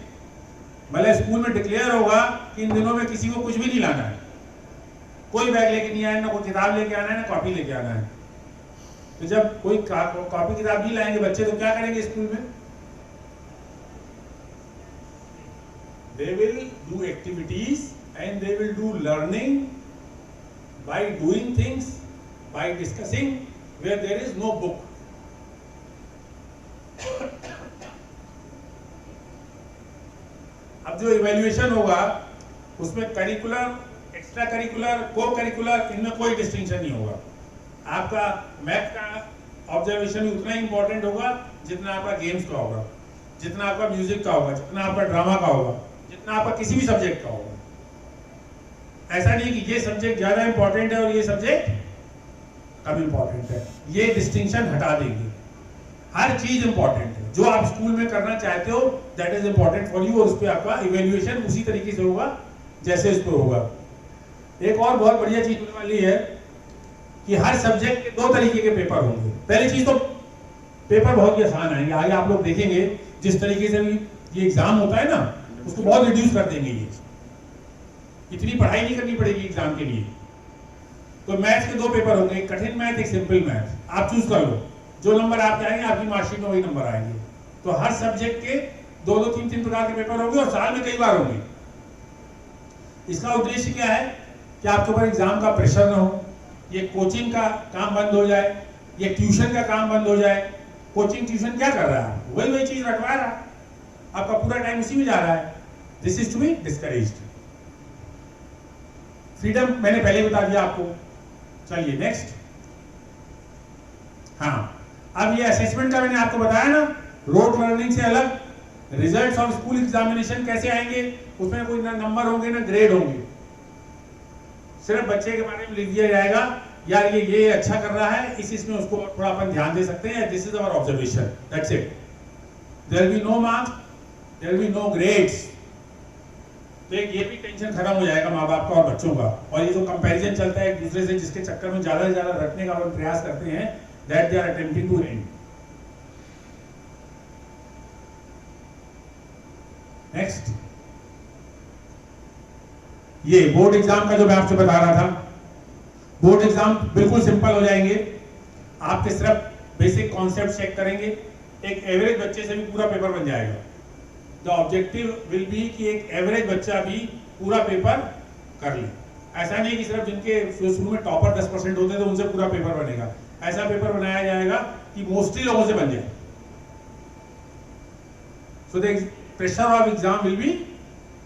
मतलब स्कूल में डिक्लेयर होगा कि इन दिनों में किसी को कुछ भी नहीं लाना है, कोई बैग लेके नहीं आना, ना कोई किताब लेके आना है, ना कॉपी लेके आना है। तो जब कोई कॉपी किताब नहीं लाएंगे बच्चे तो क्या करेंगे स्कूल में? They will do activities and they will do learning by doing things, by discussing where there is no book. अब जो इवैल्यूएशन होगा उसमें करिकुलर, एक्स्ट्रा करिकुलर, को करिकुलर, इनमें कोई डिस्टिंक्शन नहीं होगा। आपका मैथ का ऑब्जर्वेशन भी उतना ही इंपॉर्टेंट होगा जितना आपका गेम्स का होगा, जितना आपका म्यूजिक का होगा, जितना आपका ड्रामा का होगा, जितना आपका किसी भी सब्जेक्ट का होगा। ऐसा नहीं कि ये सब्जेक्ट ज्यादा इंपॉर्टेंट है और ये सब्जेक्ट कम इंपॉर्टेंट है, ये डिस्टिंक्शन हटा देंगे। हर चीज इंपॉर्टेंट है, जो आप स्कूल में करना चाहते हो that is important for you, और उस पर आपका इवैल्यूएशन उसी तरीके से होगा जैसे इस पर होगा। एक और बहुत बढ़िया चीज होने वाली है कि हर सब्जेक्ट के 2 तरीके के पेपर होंगे। पहली चीज तो पेपर बहुत ही आसान आएंगे, आगे आप लोग देखेंगे जिस तरीके से भी ये एग्जाम होता है ना उसको बहुत रिड्यूस कर देंगे। ये इतनी पढ़ाई नहीं करनी पड़ेगी एग्जाम के लिए। तो मैथ्स के 2 पेपर होंगे, एक कठिन मैथ, एक सिंपल मैथ। आप चूज कर लो, जो नंबर आपके आएंगे आपकी मार्कशीट में वही नंबर आएंगे। तो हर सब्जेक्ट के 2-2, 3-3 प्रकार के पेपर होंगे और साल में कई बार होंगे। इसका उद्देश्य क्या है कि आपके ऊपर एग्जाम का प्रेशर ना हो, ये कोचिंग का काम बंद हो जाए, ये ट्यूशन का काम बंद हो जाए। कोचिंग ट्यूशन क्या कर रहा है, वही चीज रटवा रहा है, आपका पूरा टाइम उसी में जा रहा है। This is to be discouraged. Freedom मैंने पहले बता दिया आपको। चलिए नेक्स्ट। हाँ, अब ये असेसमेंट का मैंने आपको बताया ना, रोट लर्निंग से अलग रिजल्ट्स ऑफ स्कूल एग्जामिनेशन कैसे आएंगे, उसमें कोई ना नंबर होंगे ना ग्रेड होंगे, सिर्फ बच्चे के बारे में लिख दिया जाएगा यार ये अच्छा कर रहा है, इसमें उसको थोड़ा अपन ध्यान दे सकते हैं, this is our observation, that's it. There will be no marks, there will be no grades. तो एक ये भी टेंशन खत्म हो जाएगा माँ बाप का और बच्चों का। और ये जो कंपैरिजन चलता है एक दूसरे से, जिसके चक्कर में ज्यादा से ज्यादा रटने का प्रयास करते हैं, that they are attempting to end. Next, ये बोर्ड एग्जाम का जो मैं आपसे बता रहा था, बोर्ड एग्जाम बिल्कुल सिंपल हो जाएंगे। आपके सिर्फ बेसिक कॉन्सेप्ट चेक करेंगे, एक एवरेज बच्चे से भी पूरा पेपर बन जाएगा। द ऑब्जेक्टिव विल बी कि एक एवरेज बच्चा भी पूरा पेपर कर ले। ऐसा नहीं कि सिर्फ जिनके शुरू में टॉपर 10% होते थे उनसे पूरा पेपर बनेगा। ऐसा पेपर बनाया जाएगा कि मोस्टली लोगों से बन जाए। So the pressure of exam will be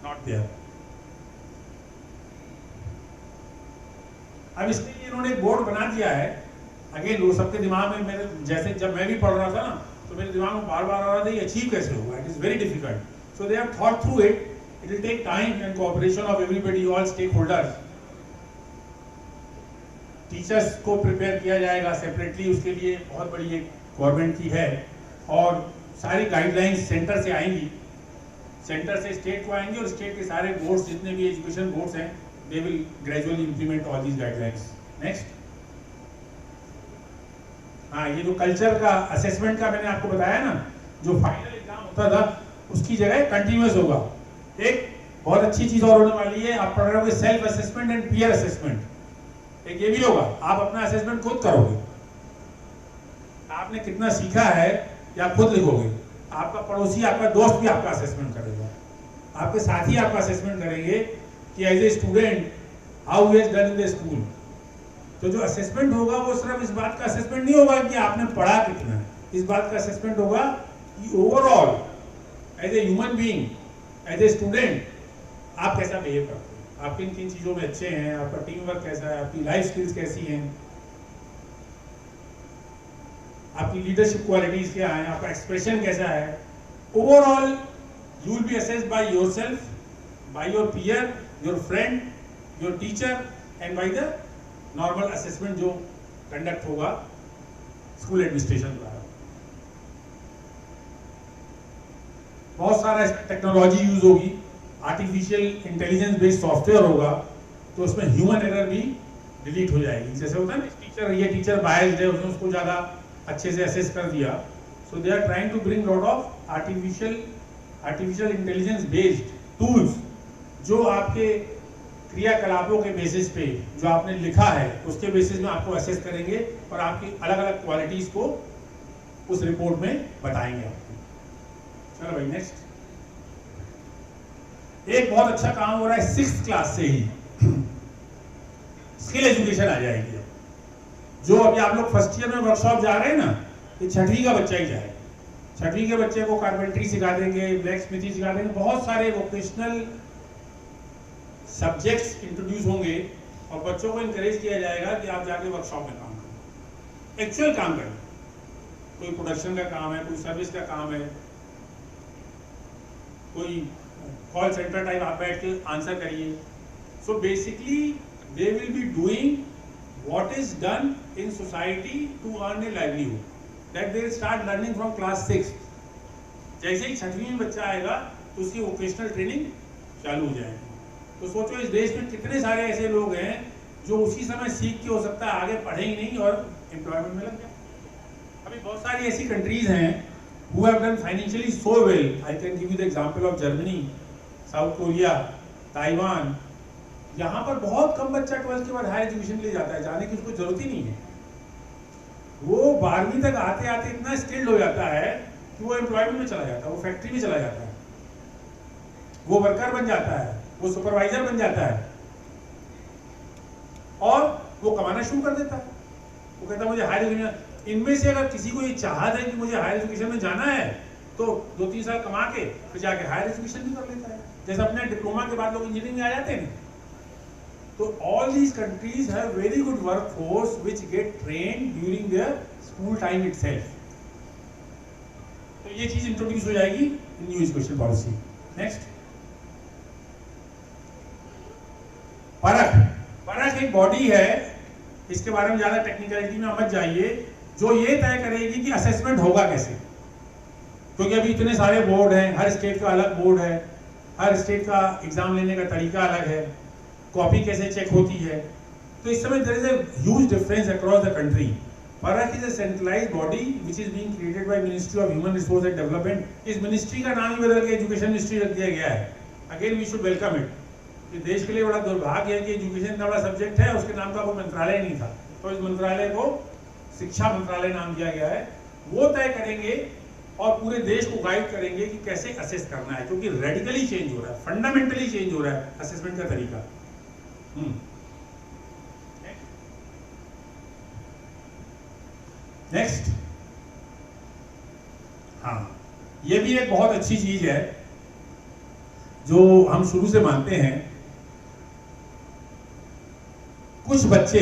not there. अब इसलिए इन्होंने एक बोर्ड बना दिया है। अगेन वो सबके दिमाग में, मेरे जैसे जब मैं भी पढ़ रहा था ना तो मेरे दिमाग में बार बार आ रहा था ये अचीव कैसे होगा, it is very difficult. So they have thought through it, it will take time and cooperation of everybody, all stakeholders. Teachers को प्रिपेयर किया जाएगा सेपरेटली, उसके लिए बहुत बड़ी एक गवर्नमेंट की है, और सारी गाइडलाइंस सेंटर से आएंगी, सेंटर से स्टेट को आएंगी, और स्टेट के सारे बोर्ड्स जितने भी एजुकेशन बोर्ड्स हैं they will gradually implement all these guidelines. Next, हाँ, ये जो कल्चर का असेसमेंट का मैंने आपको बताया ना, जो फाइनल एग्जाम होता था उसकी जगह कंटिन्यूअस होगा। एक बहुत अच्छी चीज और होने वाली है, आप पढ़ रहे होगे self assessment and peer assessment. एक ये भी होगा, आप अपना असेसमेंट खुद करोगे, आपने कितना सीखा है या खुद लिखोगे। आपका पड़ोसी, आपका दोस्त भी आपका असेसमेंट करेगा, आपके साथी आपका असेसमेंट करेंगे कि as a student how he has done in the school. तो जो असेसमेंट होगा वो सिर्फ इस बात का असेसमेंट नहीं होगा कि आपने पढ़ा कितना है, इस बात का असेसमेंट होगा कि overall as a human being, as a student आप कैसा बिहेव करते हैं, आप किन किन चीज़ों में अच्छे हैं, आपका टीम वर्क कैसा है, आपकी लाइफ स्किल्स कैसी हैं, आपकी लीडरशिप क्वालिटीज क्या हैं, आपका एक्सप्रेशन कैसा है। Overall you will be assessed by yourself, by your peer, your friend, your teacher and by the normal assessment जो कंडक्ट होगा स्कूल एडमिनिस्ट्रेशन द्वारा। बहुत सारा टेक्नोलॉजी यूज होगी, आर्टिफिशियल इंटेलिजेंस बेस्ड सॉफ्टवेयर होगा, तो उसमें ह्यूमन एरर भी डिलीट हो जाएगी। जैसे होता है ना, ये टीचर बायस्ड है, उसने उसको ज़्यादा अच्छे से असेस कर दिया, so they are trying to bring lot of artificial intelligence based tools जो आपके क्रियाकलापों के बेसिस पे जो आपने लिखा है उसके बेसिस में आपको असेस करेंगे और आपकी अलग अलग क्वालिटीज को उस रिपोर्ट में बताएंगे आपको। चलो भाई नेक्स्ट, एक बहुत अच्छा काम हो रहा है 6th क्लास से ही स्किल एजुकेशन आ जाएगी। जो अभी आप लोग फर्स्ट ईयर में वर्कशॉप जा रहे हैं ना, ये 6वीं का बच्चा ही जाएगा। 6वीं के बच्चे को कारपेंट्री सिखा देंगे, ब्लैक स्मिथी सिखा देंगे, बहुत सारे वोकेशनल सब्जेक्ट्स इंट्रोड्यूस होंगे और बच्चों को इनकरेज किया जाएगा कि आप जाके वर्कशॉप में काम करें, एक्चुअल काम करें। कोई प्रोडक्शन का काम है, कोई सर्विस का काम है, कोई कॉल सेंटर टाइप आप बैठ के आंसर करिए। So basically they will be doing what is done in society to earn a livelihood, that they will start learning from class 6। जैसे ही 6वीं में बच्चा आएगा तो उसकी वोकेशनल ट्रेनिंग चालू हो जाएगी। तो सोचो इस देश में कितने सारे ऐसे लोग हैं जो उसी समय सीख के हो सकता है आगे पढ़े ही नहीं और एम्प्लॉयमेंट में लग जाए। अभी बहुत सारी ऐसी कंट्रीज हैं who have done financially so well. I can give you the example of Germany, South Korea, Taiwan. यहाँ पर बहुत कम बच्चा 12th के बाद हायर एजुकेशन ले जाता है, जाने की उसको जरूरत ही नहीं है। वो 12वीं तक आते आते इतना स्किल्ड हो जाता है कि वो एम्प्लॉयमेंट में चला जाता है, वो फैक्ट्री में चला जाता है, वो वर्कर बन जाता है, वो सुपरवाइजर बन जाता है और वो कमाना शुरू कर देता है। वो कहता है मुझे हायर एजुकेशन, इनमें से अगर किसी को ये चाहत है कि मुझे हायर एजुकेशन में जाना है तो 2-3 साल कमा के फिर जाके हायर एजुकेशन भी कर लेता है। जैसे अपने डिप्लोमा के बाद लोग इंजीनियरिंग में आ जाते हैं। तो all these countries have very good work force which get trained during their school time itself. तो ये चीज इंट्रोड्यूस हो जाएगी in new education policy. Next, Parakh एक बॉडी है, इसके बारे में ज्यादा टेक्निकलिटी में मत जाइए, जो ये तय करेगी कि असेसमेंट होगा कैसे। क्योंकि अभी इतने सारे बोर्ड हैं, हर स्टेट का अलग बोर्ड है, हर स्टेट का एग्जाम लेने का तरीका अलग है, कॉपी कैसे चेक होती है, तो इस समय there is a huge difference across the country. Parakh is a centralised body which is being created by ministry of human resource and development. इस मिनिस्ट्री का नाम ही बदल के एजुकेशन मिनिस्ट्री रख दिया गया है। Again we should welcome it. ये देश के लिए बड़ा दुर्भाग्य है कि एजुकेशन इतना बड़ा सब्जेक्ट है, उसके नाम का कोई मंत्रालय नहीं था, तो इस मंत्रालय को शिक्षा मंत्रालय नाम दिया गया है। वो तय करेंगे और पूरे देश को गाइड करेंगे कि कैसे असेस करना है, क्योंकि रेडिकली चेंज हो रहा है, फंडामेंटली चेंज हो रहा है असेसमेंट का तरीका। नेक्स्ट, हाँ, ये भी एक बहुत अच्छी चीज है जो हम शुरू से मानते हैं। कुछ बच्चे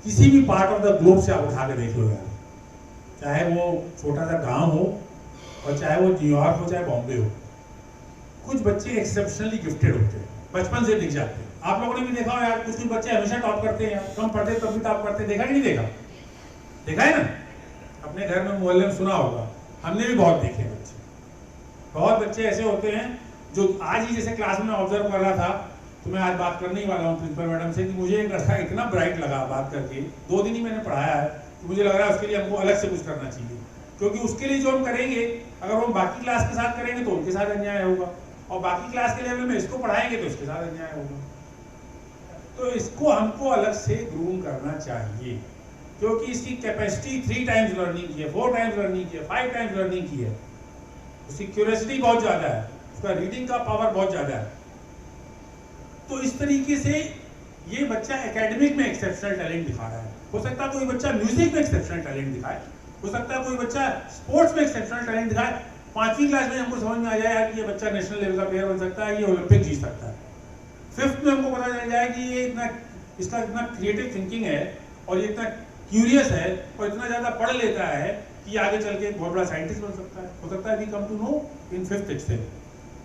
किसी भी पार्ट ऑफ द ग्लोब से आप उठा के देख लो यार, चाहे वो छोटा सा गांव हो और चाहे वो न्यूयॉर्क हो, चाहे बॉम्बे हो, कुछ बच्चे एक्सेप्शनली गिफ्टेड होते हैं, बचपन से दिख जाते हैं। आप लोगों ने भी देखा हो यार, कुछ बच्चे हमेशा टॉप करते हैं, कम पढ़ते तब भी टॉप करते हैं, देखा कि नहीं देखा? देखा है ना, अपने घर में मोहल्ले में सुना होगा, हमने भी बहुत देखे बच्चे। बहुत बच्चे ऐसे होते हैं जो आज ही जैसे क्लास में ऑब्जर्व कर रहा था, तो मैं आज बात करने ही वाला हूँ प्रिंसिपल मैडम से कि मुझे एक लड़का इतना ब्राइट लगा बात करके, 2 दिन ही मैंने पढ़ाया है, तो मुझे लग रहा है उसके लिए हमको अलग से कुछ करना चाहिए, क्योंकि उसके लिए जो हम करेंगे अगर हम बाकी क्लास के साथ करेंगे तो उनके साथ अन्याय होगा, और बाकी क्लास के लेवल में इसको पढ़ाएंगे तो इसके साथ अन्याय होगा। तो इसको हमको अलग से ग्रूम करना चाहिए, क्योंकि इसकी कैपेसिटी 3 टाइम्स लर्निंग की है, 4 टाइम्स लर्निंग की है, 5 टाइम्स लर्निंग की है, उसकी क्यूरियोसिटी बहुत ज्यादा है, उसका रीडिंग का पावर बहुत ज्यादा है। तो इस तरीके से ये बच्चा एकेडमिक में एक्सेप्शनल टैलेंट दिखा रहा है, हो सकता है कोई बच्चा म्यूजिक में एक्सेप्शनल टैलेंट दिखाए, हो सकता है कोई बच्चा स्पोर्ट्स में एक्सेप्शनल टैलेंट दिखाए। 5वीं क्लास में हमको समझ में आ जाए कि ये बच्चा नेशनल लेवल का प्लेयर बन सकता है, ये ओलंपिक जीत सकता है। 5th में हमको पता चल जाए कि ये इसका इतना क्रिएटिव थिंकिंग है और ये इतना क्यूरियस है और इतना ज़्यादा पढ़ लेता है कि आगे चल के बहुत बड़ा साइंटिस्ट बन सकता है। हो सकता है we come to know in 5th itself।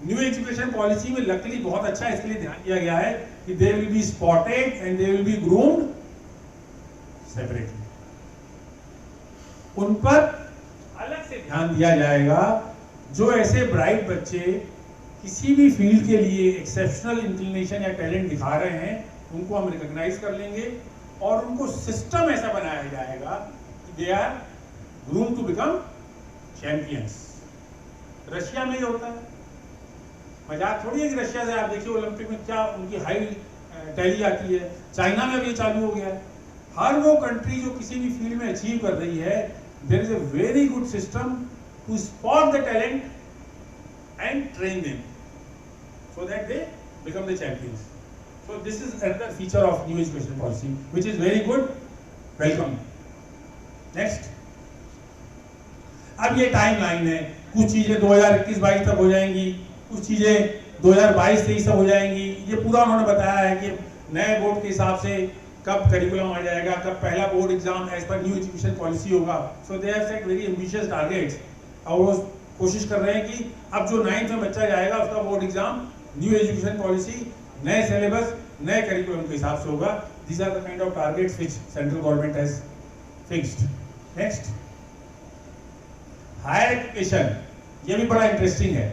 New education policy में लकीली बहुत अच्छा इसके लिए ध्यान दिया गया है कि they will be spotted and they will be groomed separately. उन पर अलग से ध्यान दिया जाएगा। जो ऐसे ब्राइट बच्चे किसी भी फील्ड के लिए एक्सेप्शनल इंक्लिनेशन या टैलेंट दिखा रहे हैं, उनको हम रिकॉग्नाइज कर लेंगे और उनको सिस्टम ऐसा बनाया जाएगा कि they are groomed to become champions. Russia में ये होता है, मजाक थोड़ी है कि रशिया से आप देखिए ओलंपिक में क्या उनकी हाई टैली आती है। चाइना में भी चालू हो गया है। हर वो कंट्री जो किसी भी फील्ड में अचीव कर रही है, there is a very good system to spot the talent and train them so that they become the champions. So this is another feature of new education policy which is very good. Welcome. Next. अब ये timeline है, कुछ चीजें 2021-22 तक हो जाएंगी, कुछ चीजें 2022-23 तक हो जाएंगी। ये पूरा उन्होंने बताया है कि नए बोर्ड के हिसाब से कब करिकुलम आ जाएगा, कब पहला board exam as per new education policy होगा। So they have set very ambitious targets और वो कोशिश कर रहे हैं कि अब जो 9th में बच्चा जाएगा उसका board exam new education policy, नए सिलेबस, नए करिकुलम के हिसाब से होगा। These are the kind of targets which central government has fixed. Next, higher education, ये भी बड़ा इंटरेस्टिंग है।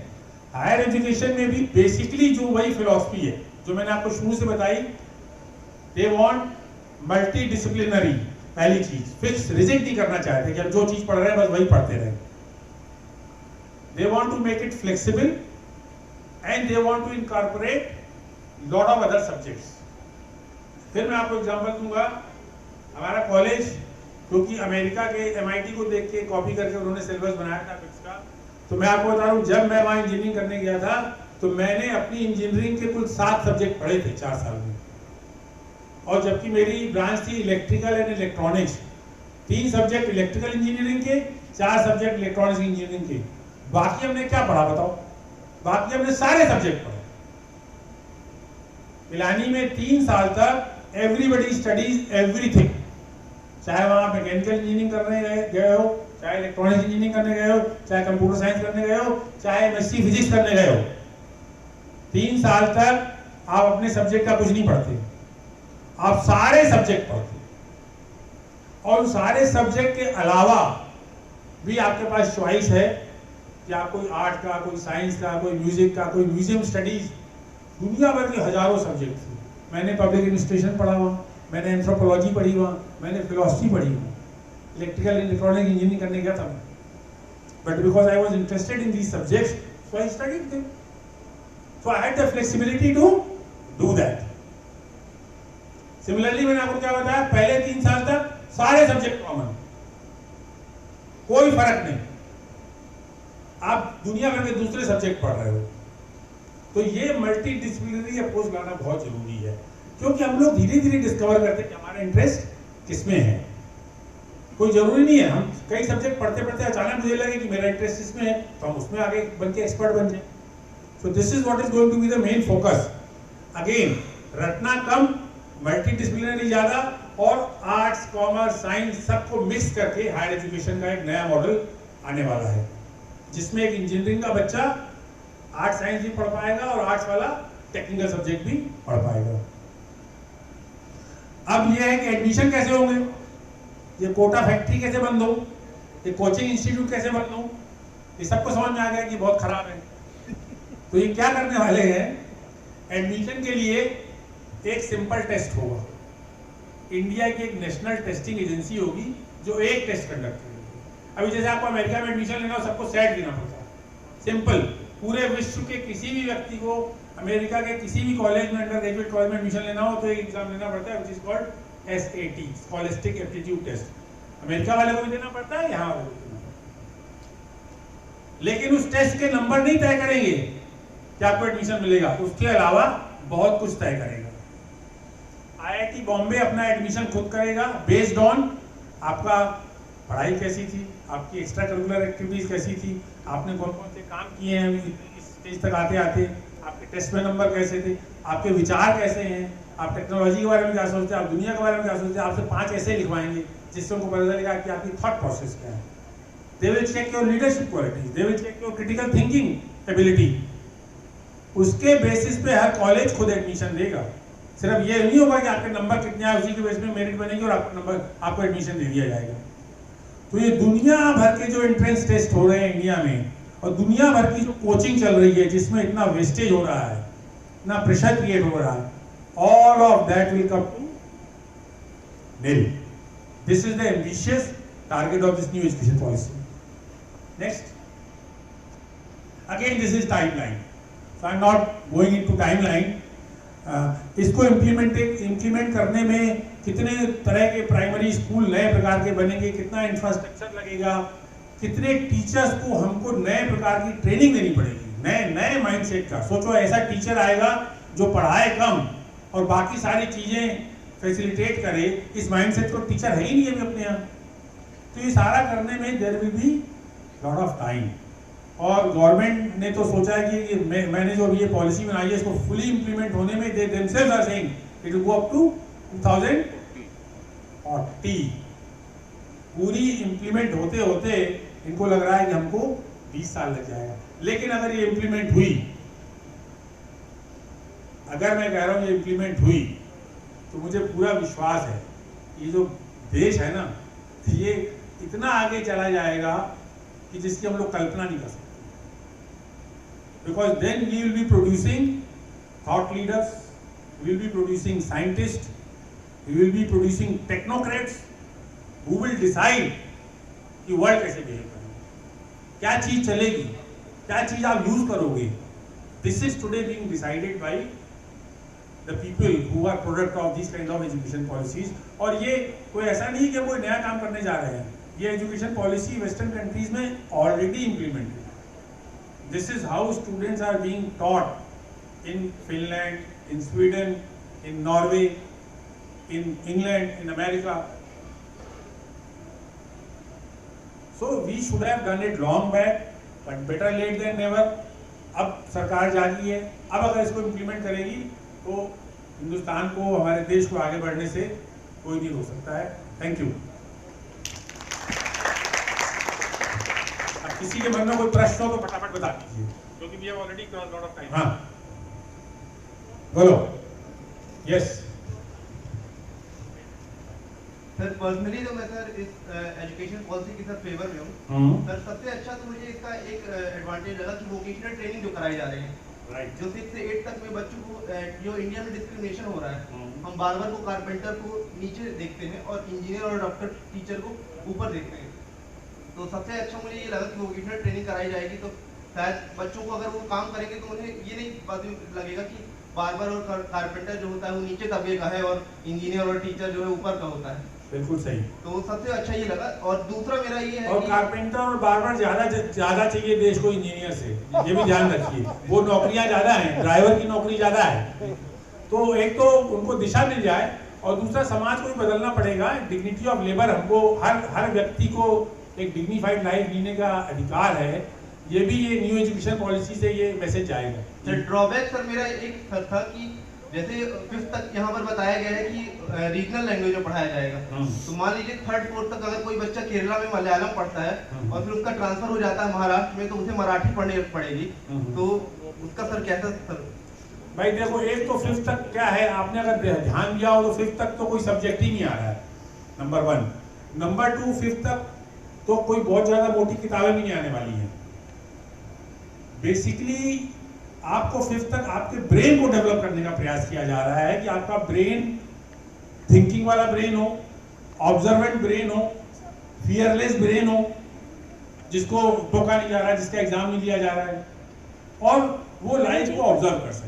हायर एजुकेशन में भी बेसिकली जो वही फिलॉसफी है जो मैंने आपको शुरू से बताई। दे वांट मल्टी डिसिप्लिनरी, पहली चीज फिक्स रिजिड नहीं करना चाहते कि अब जो चीज पढ़ रहे हैं बस वही पढ़ते रहे। They want to make it flexible and they want to incorporate lot of other subjects। फिर मैं आपको एग्जांपल दूंगा। हमारा कॉलेज क्योंकि अमेरिका के MIT को देख के कॉपी करके उन्होंने सिलेबस बनाया था फिक्स का, तो मैं आपको बता रहा हूँ जब मैं वहाँ इंजीनियरिंग करने गया था तो मैंने अपनी इंजीनियरिंग के कुल 7 सब्जेक्ट पढ़े थे 4 साल में, और जबकि मेरी ब्रांच थी electrical and electronics. 3 subject electrical engineering के, 4 सब्जेक्ट इलेक्ट्रॉनिक्स इंजीनियरिंग के। बाकी हमने क्या पढ़ा बताओ? बाकी हमने सारे सब्जेक्ट पढ़े। पिलानी में 3 साल तक एवरीबडी स्टडीज एवरीथिंग, चाहे वहां मैकेनिकल इंजीनियरिंग करने गए हो, चाहे इलेक्ट्रॉनिक्स इंजीनियरिंग करने गए हो, चाहे कंप्यूटर साइंस करने गए हो, चाहे MSc फिजिक्स करने गए हो। 3 साल तक आप अपने सब्जेक्ट का कुछ नहीं पढ़ते, आप सारे सब्जेक्ट पढ़ते, और सारे सब्जेक्ट के अलावा भी आपके पास चॉइस है कि आप कोई आर्ट का, कोई साइंस का, कोई म्यूजिक का, कोई म्यूजियम स्टडीज, दुनिया भर के हजारों सब्जेक्ट थे। मैंने पब्लिक एडमिनिस्ट्रेशन पढ़ा हुआ, मैंने एंथ्रोपोलॉजी पढ़ी हुआ, मैंने फिलोसफी पढ़ी हुआ। इलेक्ट्रिकल एंड इलेक्ट्रॉनिक इंजीनियरिंग करने गया था मैं, but because I was interested in these subjects so I studied them, so I had the flexibility to do that. Similarly मैंने आपको क्या बताया, पहले 3 साल तक सारे सब्जेक्ट कॉमन, कोई फर्क नहीं, आप दुनिया भर के दूसरे सब्जेक्ट पढ़ रहे हो। तो ये मल्टी डिसिप्लिनरी अप्रोच लाना बहुत जरूरी है, क्योंकि हम लोग धीरे धीरे डिस्कवर करते हैं कि हमारा इंटरेस्ट किसमें है। कोई जरूरी नहीं है हम कई सब्जेक्ट पढ़ते पढ़ते अचानक मुझे लगे कि मेरा इंटरेस्ट इसमें है तो हम उसमें आगे बन के एक्सपर्ट बन जाए। So this is what is going to be the main focus. Again, रटना कम, मल्टी डिसिप्लिनरी ज्यादा, और आर्ट्स, कॉमर्स, साइंस सबको मिक्स करके हायर एजुकेशन का एक नया मॉडल आने वाला है, जिसमें एक इंजीनियरिंग का बच्चा आर्ट साइंस भी पढ़ पाएगा और आर्ट्स वाला टेक्निकल सब्जेक्ट भी पढ़ पाएगा। अब यह है कि एडमिशन कैसे होंगे, ये कोटा फैक्ट्री कैसे बंद हो, ये कोचिंग इंस्टीट्यूट कैसे बंद हो, ये सबको समझ में आ गया कि बहुत खराब है। तो ये क्या करने वाले हैं, एडमिशन के लिए एक सिंपल टेस्ट होगा। इंडिया की एक नेशनल टेस्टिंग एजेंसी होगी जो एक टेस्ट कंडक्ट करेगी। अभी जैसे आपको अमेरिका में एडमिशन लेना हो, सबको सेट देना पड़ता है, सिंपल। पूरे विश्व के किसी भी व्यक्ति को अमेरिका के किसी भी कॉलेज में, अंडर ग्रेजुएट कॉलेज में एडमिशन लेना हो तो एक एग्जाम देना पड़ता है, which is called SAT, scholastic aptitude test. America वाले को भी देना पड़ता है, यहाँ वाले को भी देना पड़ता है। लेकिन उस टेस्ट के नंबर नहीं तय करेंगे कि आपको एडमिशन मिलेगा, उसके अलावा बहुत कुछ तय करेगा। IIT बॉम्बे अपना एडमिशन खुद करेगा बेस्ड ऑन आपका पढ़ाई कैसी थी, आपकी एक्स्ट्रा करिकुलर एक्टिविटीज कैसी थी, आपने कौन कौन से काम किए हैं इस स्टेज तक आते आते, आपके टेस्ट में नंबर कैसे थे, आपके विचार कैसे हैं, आप टेक्नोलॉजी के बारे में क्या सोचते हैं, आप दुनिया के बारे में क्या सोचते हैं। आपसे 5 ऐसे लिखवाएंगे जिससे उनको पता चलेगा कि आपकी थॉट प्रोसेस क्या है। They will check your leadership qualities, they will check your critical thinking ability. उसके बेसिस पे हर कॉलेज खुद एडमिशन देगा। सिर्फ ये नहीं होगा कि आपके नंबर कितने आए उसी के बेस पे मेरिट बनेगी और आपको एडमिशन दे दिया जाएगा। तो ये दुनिया भर के जो एंट्रेंस टेस्ट हो रहे हैं इंडिया में और दुनिया भर की जो कोचिंग चल रही है जिसमें इतना वेस्टेज हो रहा है, इतना प्रेशर क्रिएट हो रहा है, all of that will come to nil. This is the ambitious target of this new education policy. Next. Again, this is timeline. So I am not going into timeline. इसको implement करने में कितने तरह के primary school नए प्रकार के बनेंगे, कितना इंफ्रास्ट्रक्चर लगेगा, कितने टीचर्स को हमको नए प्रकार की ट्रेनिंग देनी पड़ेगी, नए माइंडसेट का। सोचो ऐसा टीचर आएगा जो पढ़ाए कम और बाकी सारी चीजें फैसिलिटेट करे, इस माइंडसेट को टीचर है ही नहीं अभी अपने यहाँ। तो ये सारा करने में there will be lot of time. और गवर्नमेंट ने तो सोचा है कि मैंने जो अभी ये पॉलिसी बनाई है इसको फुली इंप्लीमेंट होने में they themselves are saying it will go up to 2040। पूरी इंप्लीमेंट होते होते इनको लग रहा है कि हमको 20 साल लग जाएगा। लेकिन अगर ये इंप्लीमेंट हुई, अगर मैं कह रहा हूँ ये इंप्लीमेंट हुई तो मुझे पूरा विश्वास है ये जो देश है ना ये इतना आगे चला जाएगा कि जिसकी हम लोग कल्पना नहीं कर सकते। Because then we will be producing thought leaders, we will be producing scientists, we will be producing technocrats who will decide कि वर्ल्ड कैसे बिहेव करेगा, क्या चीज चलेगी, क्या चीज आप यूज करोगे। This is today being decided by the people who are product of these kind of education policies। और ये कोई ऐसा नहीं कि कोई नया काम करने जा रहे हैं, ये एजुकेशन पॉलिसी वेस्टर्न कंट्रीज में already implemented. This is how students are being taught in Finland, in Sweden, in Norway, in England, in America. So we should have done it long back, but better late than never। अब सरकार जागी है, अब अगर इसको implement करेगी तो हिंदुस्तान को, हमारे देश को आगे बढ़ने से कोई नहीं रोक सकता है। Thank you. किसी के मन में कोई प्रश्न हो तो फटाफट बता दीजिए, क्योंकि we have already crossed lot of time। हाँ, बोलो। यस सर, पर्सनली तो मैं सर इस एजुकेशन पॉलिसी के साथ फेवर में हूँ। सर सबसे अच्छा तो मुझे इसका एक एडवांटेज लगा कि वोकेशनल ट्रेनिंग जो कराई जा रही है, जो 6 से 8 तक में बच्चों को, जो इंडिया में डिस्क्रिमिनेशन हो रहा है, हम बार्बर को, कारपेंटर को नीचे देखते हैं और इंजीनियर और डॉक्टर टीचर को ऊपर देखते हैं। तो सबसे अच्छा मुझे ये लगा कि वोकेशनल ट्रेनिंग कराई जाएगी तो शायद बच्चों को अगर वो काम करेंगे तो उन्हें ये नहीं बात लगेगा कि बार्बर और कारपेंटर जो होता है वो नीचे तबके का है और इंजीनियर और टीचर जो है ऊपर का होता है। बिल्कुल सही। तो सबसे अच्छा ये लगा। और दूसरा मेरा ये है और कारपेंटर और बार्बर ज्यादा चाहिए देश को इंजीनियर से, ये भी ध्यान रखिए। वो नौकरियां ज्यादा हैं, ड्राइवर की नौकरी ज्यादा है। तो एक तो उनको दिशा मिल जाए और दूसरा समाज को भी बदलना पड़ेगा। डिग्निटी ऑफ लेबर, हमको हर व्यक्ति को एक डिग्निफाइड लाइफ जीने का अधिकार है। ये भी ये न्यू एजुकेशन पॉलिसी से ये मैसेज जाएगा। सर ड्रॉबैक सर मेरा एक था कि जैसे 5th तक यहाँ पर बताया गया है कि रीजनल लैंग्वेज में पढ़ाया जाएगा। तो मान लीजिए 3rd 4th तक अगर कोई बच्चा केरला में मलयालम पढ़ता है और फिर उसका ट्रांसफर हो जाता है महाराष्ट्र में, तो उसे मराठी पढ़ने पड़ेगी। तो उसका सर कैसा सर? भाई देखो, एक तो 5th तक क्या है, आपने अगर ध्यान दिया हो तो 5th तक तो कोई सब्जेक्ट ही नहीं आ रहा है, नंबर 1। नंबर 2, 5th तक तो कोई बहुत ज्यादा मोटी किताबें भी नहीं आने वाली हैं। बेसिकली आपको 5th तक आपके ब्रेन को डेवलप करने का प्रयास किया जा रहा है कि आपका ब्रेन थिंकिंग वाला ब्रेन हो, ऑब्जर्वेंट ब्रेन हो, फियरलेस ब्रेन हो, जिसको टोका नहीं जा रहा है, जिसका एग्जाम नहीं दिया जा रहा है, और वो लाइफ को ऑब्जर्व कर सके।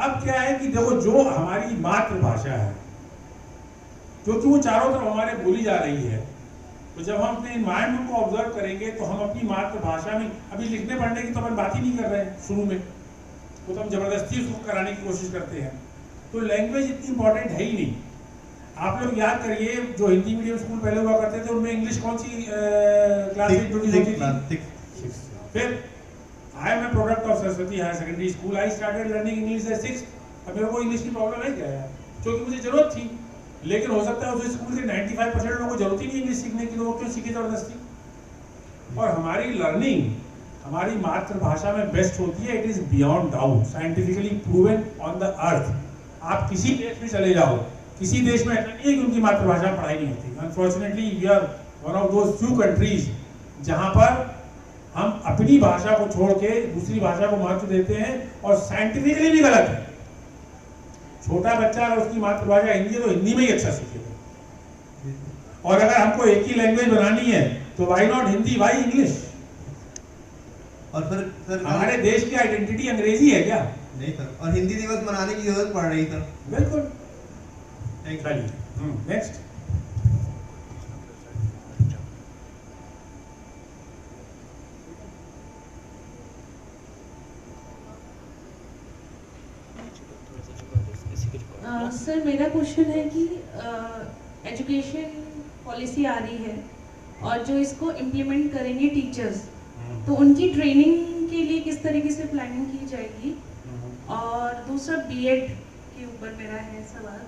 अब क्या है कि देखो, जो हमारी मातृभाषा है, क्योंकि वो चारों तरफ हमारे बोली जा रही है, तो जब हम अपने एनवायरनमेंट को ऑब्जर्व करेंगे तो हम अपनी मातृभाषा में, अभी लिखने पढ़ने की तो अपन बात ही नहीं कर रहे हैं शुरू में, तो हम जबरदस्ती उसको कराने की कोशिश करते हैं। तो लैंग्वेज इतनी इंपॉर्टेंट है ही नहीं। आप लोग याद करिए, जो हिंदी मीडियम स्कूल पहले हुआ करते थे उनमें इंग्लिश कौन सी क्लास से इंट्रोड्यूस होती थी? फिर I am a product of Saraswati higher secondary school, I started learning English at 6th। अब मेरे को इंग्लिश की प्रॉब्लम है क्या यार, क्योंकि मुझे जरूरत थी, लेकिन हो सकता है उस स्कूल के 95% लोगों को जरूरत ही नहीं इंग्लिश सीखने की, तो वो क्यों सीखे जबरदस्ती? और हमारी लर्निंग हमारी मातृभाषा में बेस्ट होती है, it is beyond doubt, scientifically proven on the earth. आप किसी देश में चले जाओ, किसी देश में ऐसा नहीं है कि उनकी मातृभाषा में पढ़ाई नहीं होती। Unfortunately we are one of those few countries जहां पर हम अपनी भाषा को छोड़ के दूसरी भाषा को महत्व देते हैं, और साइंटिफिकली भी गलत है। छोटा बच्चा अगर उसकी मातृभाषा हिंदी है तो हिंदी में ही अच्छा सीखेगा, और अगर हमको एक ही लैंग्वेज बनानी है तो why not Hindi, why English? और फिर सर हमारे देश की आइडेंटिटी अंग्रेजी है क्या? नहीं सर, और हिंदी दिवस मनाने की जरूरत पड़ रही सर। बिल्कुल। Thank you. नेक्स्ट। सर मेरा क्वेश्चन है कि एजुकेशन पॉलिसी आ रही है और जो इसको इम्प्लीमेंट करेंगे टीचर्स, तो उनकी ट्रेनिंग के लिए किस तरीके से प्लानिंग की जाएगी? और दूसरा बीएड के ऊपर मेरा है सवाल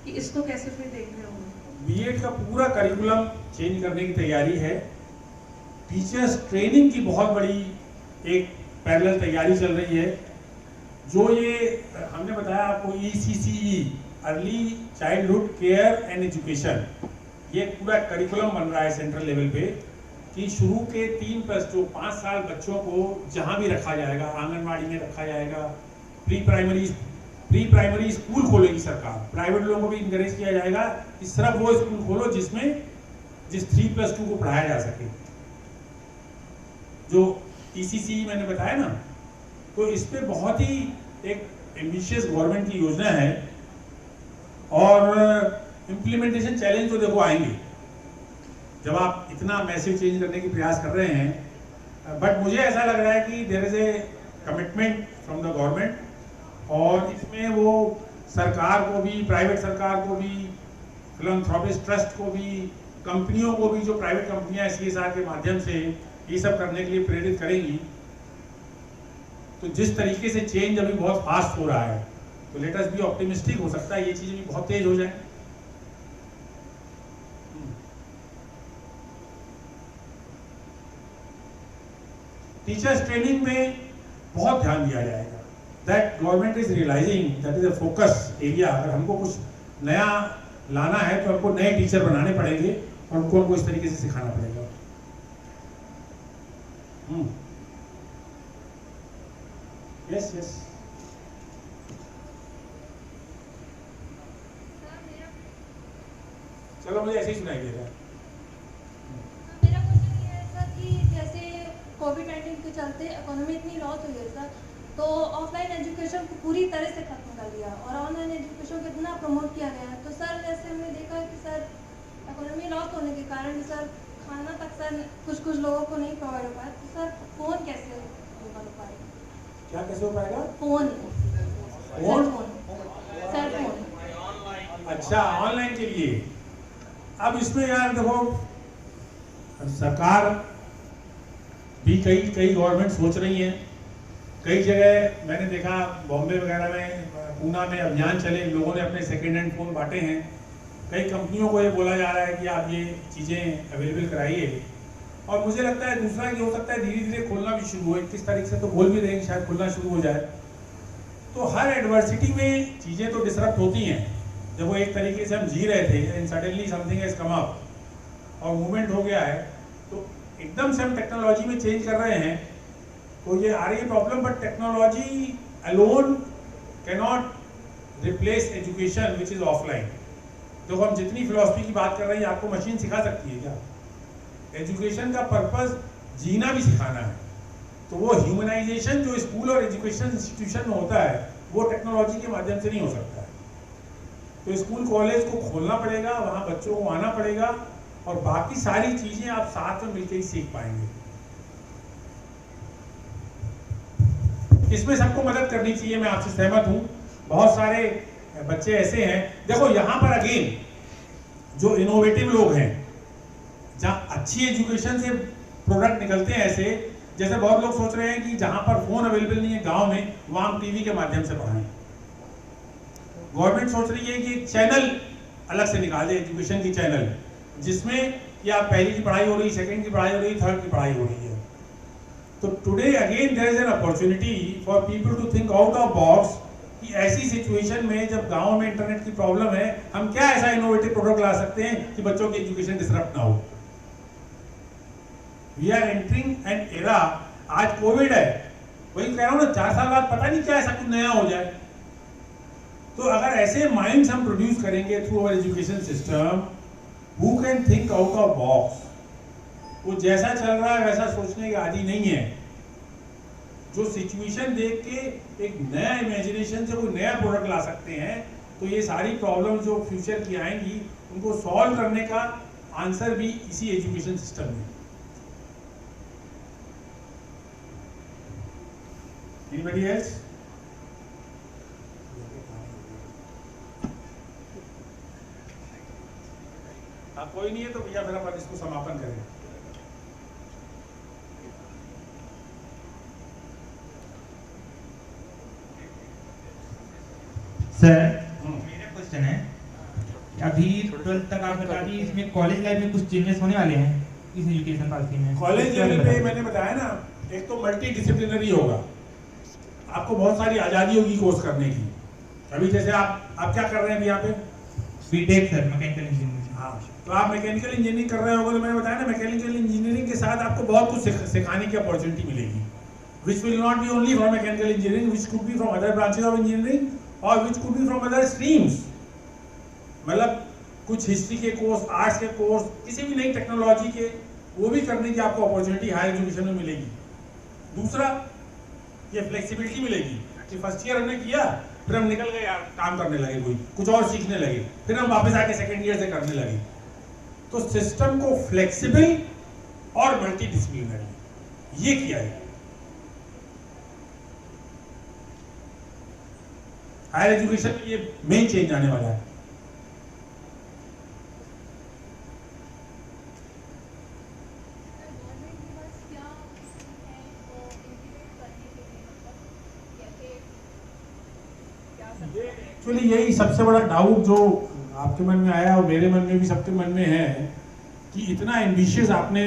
कि इसको कैसे फिर देख रहे होंगे? बीएड का पूरा करिकुलम चेंज करने की तैयारी है। टीचर्स ट्रेनिंग की बहुत बड़ी एक पैरेलल तैयारी चल रही है। जो ये हमने बताया आपको ECCE, early childhood care and education, ये पूरा करिकुलम बन रहा है सेंट्रल लेवल पे, कि शुरू के 3+5 साल बच्चों को जहाँ भी रखा जाएगा, आंगनबाड़ी में रखा जाएगा, प्री प्राइमरी स्कूल खोलेगी सरकार, प्राइवेट लोगों को भी इंकरेज किया जाएगा कि सिर्फ वो स्कूल खोलो जिस 3+2 को पढ़ाया जा सके। जो ECCE मैंने बताया ना, तो इस पे बहुत ही एक एम्बिशियस गवर्नमेंट की योजना है, और इम्प्लीमेंटेशन चैलेंज तो देखो आएंगे जब आप इतना मैसिव चेंज करने की प्रयास कर रहे हैं। बट मुझे ऐसा लग रहा है कि there is a commitment from the government, और इसमें वो सरकार को भी, प्राइवेट सरकार को भी, फिलैंथ्रोपिस्ट ट्रस्ट को भी, कंपनियों को भी, जो प्राइवेट कंपनियां CSR के माध्यम से ये सब करने के लिए प्रेरित करेंगी। तो जिस तरीके से चेंज अभी बहुत फास्ट हो रहा है, तो लेट अस बी ऑप्टिमिस्टिक, हो सकता है ये चीजें भी बहुत तेज हो जाए। टीचर्स ट्रेनिंग में बहुत ध्यान दिया जाएगा। That government is realising that is a focus area. अगर हमको कुछ नया लाना है तो हमको नए टीचर बनाने पड़ेंगे, और उनको इस तरीके से सिखाना पड़ेगा। Yes yes. चलो मुझे ऐसे ही सुनाई देगा। मेरा क्वेश्चन ये है सर कि जैसे कोविड-19 के चलते इकोनॉमी इतनी लॉस हुई है सर, तो ऑफलाइन एजुकेशन को पूरी तरह से खत्म कर दिया और ऑनलाइन एजुकेशन को इतना प्रमोट किया गया है। तो सर जैसे हमने देखा कि सर इकोनॉमी लॉस होने के कारण सर खाना तक सर कुछ लोगों को नहीं प्रोवाइड हो पाया। तो सर फ़ोन कैसे हो पाएगा? क्या कैसे हो पाएगा? फ़ोन अच्छा, ऑनलाइन के लिए। अब इसमें यार देखो, सरकार भी कई गवर्नमेंट सोच रही है। कई जगह मैंने देखा, बॉम्बे वगैरह में, पूना में अभियान चले, लोगों ने अपने सेकेंड हैंड फ़ोन बांटे हैं। कई कंपनियों को ये बोला जा रहा है कि आप ये चीज़ें अवेलेबल कराइए। और मुझे लगता है दूसरा ये हो सकता है धीरे धीरे खोलना भी शुरू हो, 21 तारीख से तो खोल भी देंगे, शायद खुलना शुरू हो जाए। तो हर एडवर्सिटी में चीज़ें तो डिसरप्ट होती हैं। जब वो एक तरीके से हम जी रहे थे, and suddenly something has come up और मूवमेंट हो गया है, तो एकदम से हम टेक्नोलॉजी में चेंज कर रहे हैं, तो ये आ रही है problem. But technology alone cannot replace education which is offline. देखो, हम जितनी फिलॉसफी की बात कर रहे हैं, आपको मशीन सिखा सकती है क्या? एजुकेशन का पर्पस जीना भी सिखाना है। तो वो ह्यूमनाइजेशन जो स्कूल और एजुकेशन इंस्टीट्यूशन में होता है, वो टेक्नोलॉजी के माध्यम से नहीं हो सकता है। तो स्कूल कॉलेज को खोलना पड़ेगा, वहाँ बच्चों को आना पड़ेगा, और बाकी सारी चीज़ें आप साथ में मिलकर ही सीख पाएंगे। इसमें सबको मदद करनी चाहिए, मैं आपसे सहमत हूँ। बहुत सारे बच्चे ऐसे हैं, देखो यहाँ पर अगेन जो इनोवेटिव लोग हैं, जहाँ अच्छी एजुकेशन से प्रोडक्ट निकलते हैं ऐसे, जैसे बहुत लोग सोच रहे हैं कि जहाँ पर फोन अवेलेबल नहीं है गांव में, वहाँ हम टीवी के माध्यम से पढ़ाएं। गवर्नमेंट सोच रही है कि एक चैनल अलग से निकाले, एजुकेशन की चैनल, जिसमें या पहली की पढ़ाई हो रही, सेकंड की पढ़ाई हो रही, थर्ड की पढ़ाई हो रही है। तो today again there is an opportunity for people to think out of box कि ऐसी सिचुएशन में जब गांव में इंटरनेट की प्रॉब्लम है, हम क्या ऐसा इनोवेटिव प्रोडक्ट ला सकते हैं कि बच्चों की एजुकेशन डिसरप्ट ना हो। We are entering an era, आज कोविड है, वही कह रहा हूं ना, 4 साल बाद पता नहीं क्या ऐसा कुछ नया हो जाए। तो अगर ऐसे माइंड्स हम प्रोड्यूस करेंगे through our education system, who can think out of box, वो जैसा चल रहा है वैसा सोचने के आदी नहीं है, जो सिचुएशन देख के एक नया इमेजिनेशन से कोई नया प्रोडक्ट ला सकते हैं, तो ये सारी प्रॉब्लम जो फ्यूचर की आएंगी उनको सॉल्व करने का आंसर भी इसी एजुकेशन सिस्टम में। Anybody else? हाँ, कोई नहीं है तो भैया फिर अपन इसको समापन करें। सर मेरा क्वेश्चन है, अभी 12th तक आप बता दी, इसमें कॉलेज लाइफ में कुछ चेंजेस होने वाले हैं इस एजुकेशन पॉलिसी में? कॉलेज लेवल पे मैंने बताया ना, एक तो मल्टी डिसिप्लिनरी होगा, आपको बहुत सारी आज़ादी होगी कोर्स करने की। अभी जैसे आप क्या कर रहे हैं अभी यहाँ पे? BTech sir, mechanical engineering. हाँ, तो आप मैकेनिकल इंजीनियरिंग कर रहे होगे, तो मैंने बताया ना, मैकेनिकल इंजीनियरिंग के साथ आपको बहुत कुछ सिखाने की अपॉर्चुनिटी मिलेगी, which will not be only from mechanical engineering, which could be from other branches of engineering और which could be from other streams. मतलब कुछ हिस्ट्री के कोर्स, आर्ट्स के कोर्स, किसी भी नई टेक्नोलॉजी के, वो भी करने की आपको अपॉर्चुनिटी हायर एजुकेशन में मिलेगी। दूसरा, ये फ्लेक्सिबिलिटी मिलेगी कि फर्स्ट ईयर हमने किया, फिर हम निकल गए यार, काम करने लगे, कोई कुछ और सीखने लगे, फिर हम वापस आके सेकेंड ईयर से करने लगे। तो सिस्टम को फ्लेक्सिबल और मल्टी डिसिप्लिनरी ये किया है। हायर एजुकेशन में ये मेन चेंज आने वाला है। एक्चुअली यही सबसे बड़ा डाउट जो आपके मन में आया और मेरे मन में भी, सबके मन में है कि इतना एम्बिशियस आपने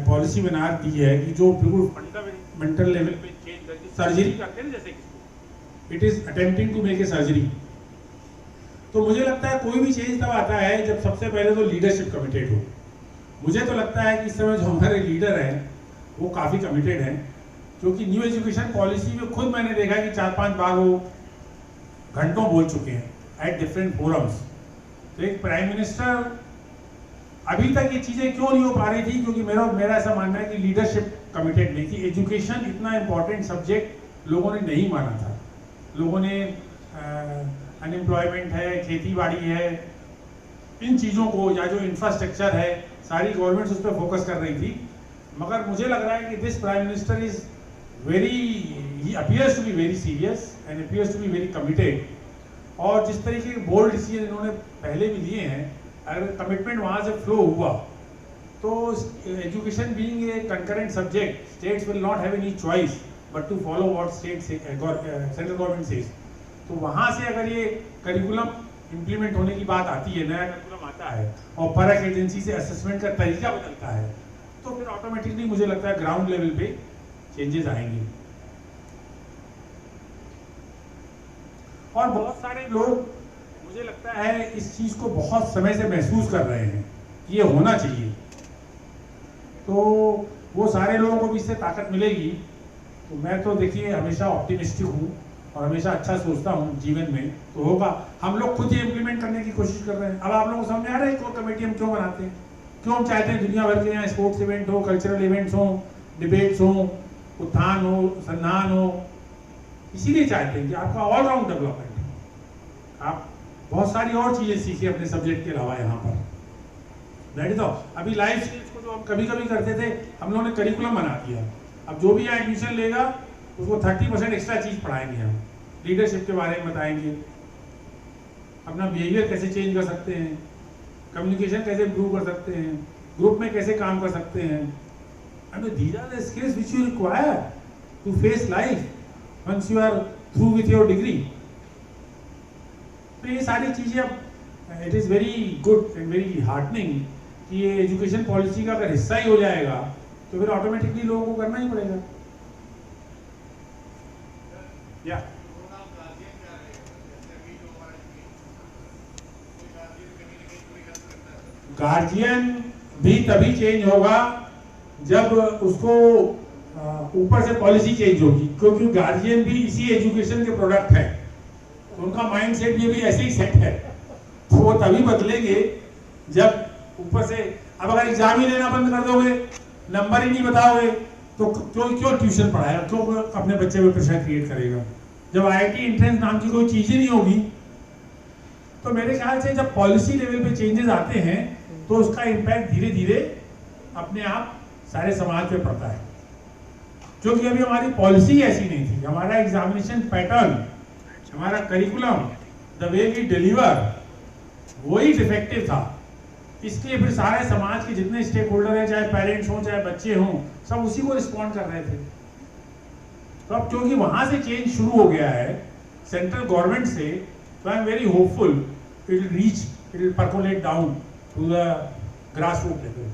पॉलिसी बना दी है कि जो बिल्कुल फंडामेंटल लेवल पे चेंज करके सर्जरी करते हैं, जैसे it is attempting to make a surgery. तो मुझे लगता है कोई भी चेंज तब आता है जब सबसे पहले तो लीडरशिप कमिटेड हो। मुझे तो लगता है कि इस समय जो हमारे लीडर हैं वो काफ़ी कमिटेड हैं, क्योंकि न्यू एजुकेशन पॉलिसी में खुद मैंने देखा है कि 4-5 बार वो घंटों बोल चुके हैं एट डिफरेंट फोरम्स। तो एक प्राइम मिनिस्टर, अभी तक ये चीज़ें क्यों नहीं हो पा रही थी, क्योंकि मेरा ऐसा मानना है कि लीडरशिप कमिटेड नहीं थी। एजुकेशन इतना इम्पोर्टेंट सब्जेक्ट लोगों ने नहीं माना था। लोगों ने अनएम्प्लॉयमेंट है, खेती बाड़ी है, इन चीज़ों को, या जो इंफ्रास्ट्रक्चर है, सारी गवर्नमेंट्स उस पर फोकस कर रही थी। मगर मुझे लग रहा है कि this prime minister is he appears to be very serious and appears to be very committed। और जिस तरीके के बोल्ड डिसीजन इन्होंने पहले भी लिए हैं, अगर कमिटमेंट वहाँ से फ्लो हुआ तो education being a concurrent subject, states will not have any choice but to follow what central government says. तो वहाँ से अगर ये करिकुलम इम्प्लीमेंट होने की बात आती है, नया करिकुलम आता है और परख एजेंसी से असेसमेंट का तरीका बदलता है, तो फिर ऑटोमेटिकली मुझे लगता है ग्राउंड लेवल पे चेंजेस आएंगे। और बहुत सारे लोग, मुझे लगता है, इस चीज़ को बहुत समय से महसूस कर रहे हैं कि ये होना चाहिए। तो वो सारे लोगों को भी इससे ताकत मिलेगी। तो मैं तो देखिए हमेशा ऑप्टिमिस्टिक हूँ और हमेशा अच्छा सोचता हूँ जीवन में, तो होगा। हम लोग खुद ही इम्प्लीमेंट करने की कोशिश कर रहे हैं। अब आप लोगों को समझ में आ रहा है कोर कमेटी हम क्यों बनाते हैं, क्यों हम चाहते हैं दुनिया भर के यहाँ स्पोर्ट्स इवेंट हो, कल्चरल इवेंट्स हो, डिबेट्स हो, उत्थान हो, संधान हो। इसीलिए चाहते हैं कि आपका ऑलराउंड डेवलपमेंट, आप बहुत सारी और चीज़ें सीखिए अपने सब्जेक्ट के अलावा यहाँ पर। That is all. अभी लाइफ स्किल्स को जो हम कभी कभी करते थे, हम लोगों ने करिकुलम बना दिया। अब जो भी यहाँ एडमिशन लेगा उसको 30% एक्स्ट्रा चीज़ पढ़ाएंगे हम, लीडरशिप के बारे में बताएंगे, अपना बिहेवियर कैसे चेंज कर सकते हैं, कम्युनिकेशन कैसे इम्प्रूव कर सकते हैं, ग्रुप में कैसे काम कर सकते हैं। I mean, these are the skills which you require to face life once you are through with your degree. तो ये सारी चीज़ें अब it is very good and very heartening कि ये एजुकेशन पॉलिसी का अगर हिस्सा ही हो जाएगा तो फिर ऑटोमेटिकली लोगों को करना ही पड़ेगा। या गार्जियन भी तभी चेंज होगा जब उसको ऊपर से पॉलिसी चेंज होगी, क्योंकि गार्जियन भी इसी एजुकेशन के प्रोडक्ट है, तो उनका माइंड सेट ये भी ऐसे ही सेट है, तो वो तभी बदलेंगे जब ऊपर से। अब अगर एग्जाम ही लेना बंद कर दोगे, नंबर ही नहीं बताओगे, तो क्यों ट्यूशन पढ़ाएगा, क्यों अपने बच्चे पे प्रेशर क्रिएट करेगा। जब IIT एंट्रेंस नाम की कोई चीज़ ही नहीं होगी, तो मेरे ख्याल से जब पॉलिसी लेवल पे चेंजेस आते हैं तो उसका इम्पैक्ट धीरे धीरे अपने आप सारे समाज पे पड़ता है। क्योंकि अभी हमारी पॉलिसी ऐसी नहीं थी, हमारा एग्जामिनेशन पैटर्न, हमारा curriculum, the way we deliver वही डिफेक्टिव था। इसलिए फिर सारे समाज के जितने स्टेक होल्डर हैं, चाहे पेरेंट्स हों चाहे बच्चे हों, सब उसी को रिस्पॉन्ड कर रहे थे। तो अब क्योंकि वहां से चेंज शुरू हो गया है सेंट्रल गवर्नमेंट से, तो I am very hopeful it will reach, it will percolate down to the grass root level.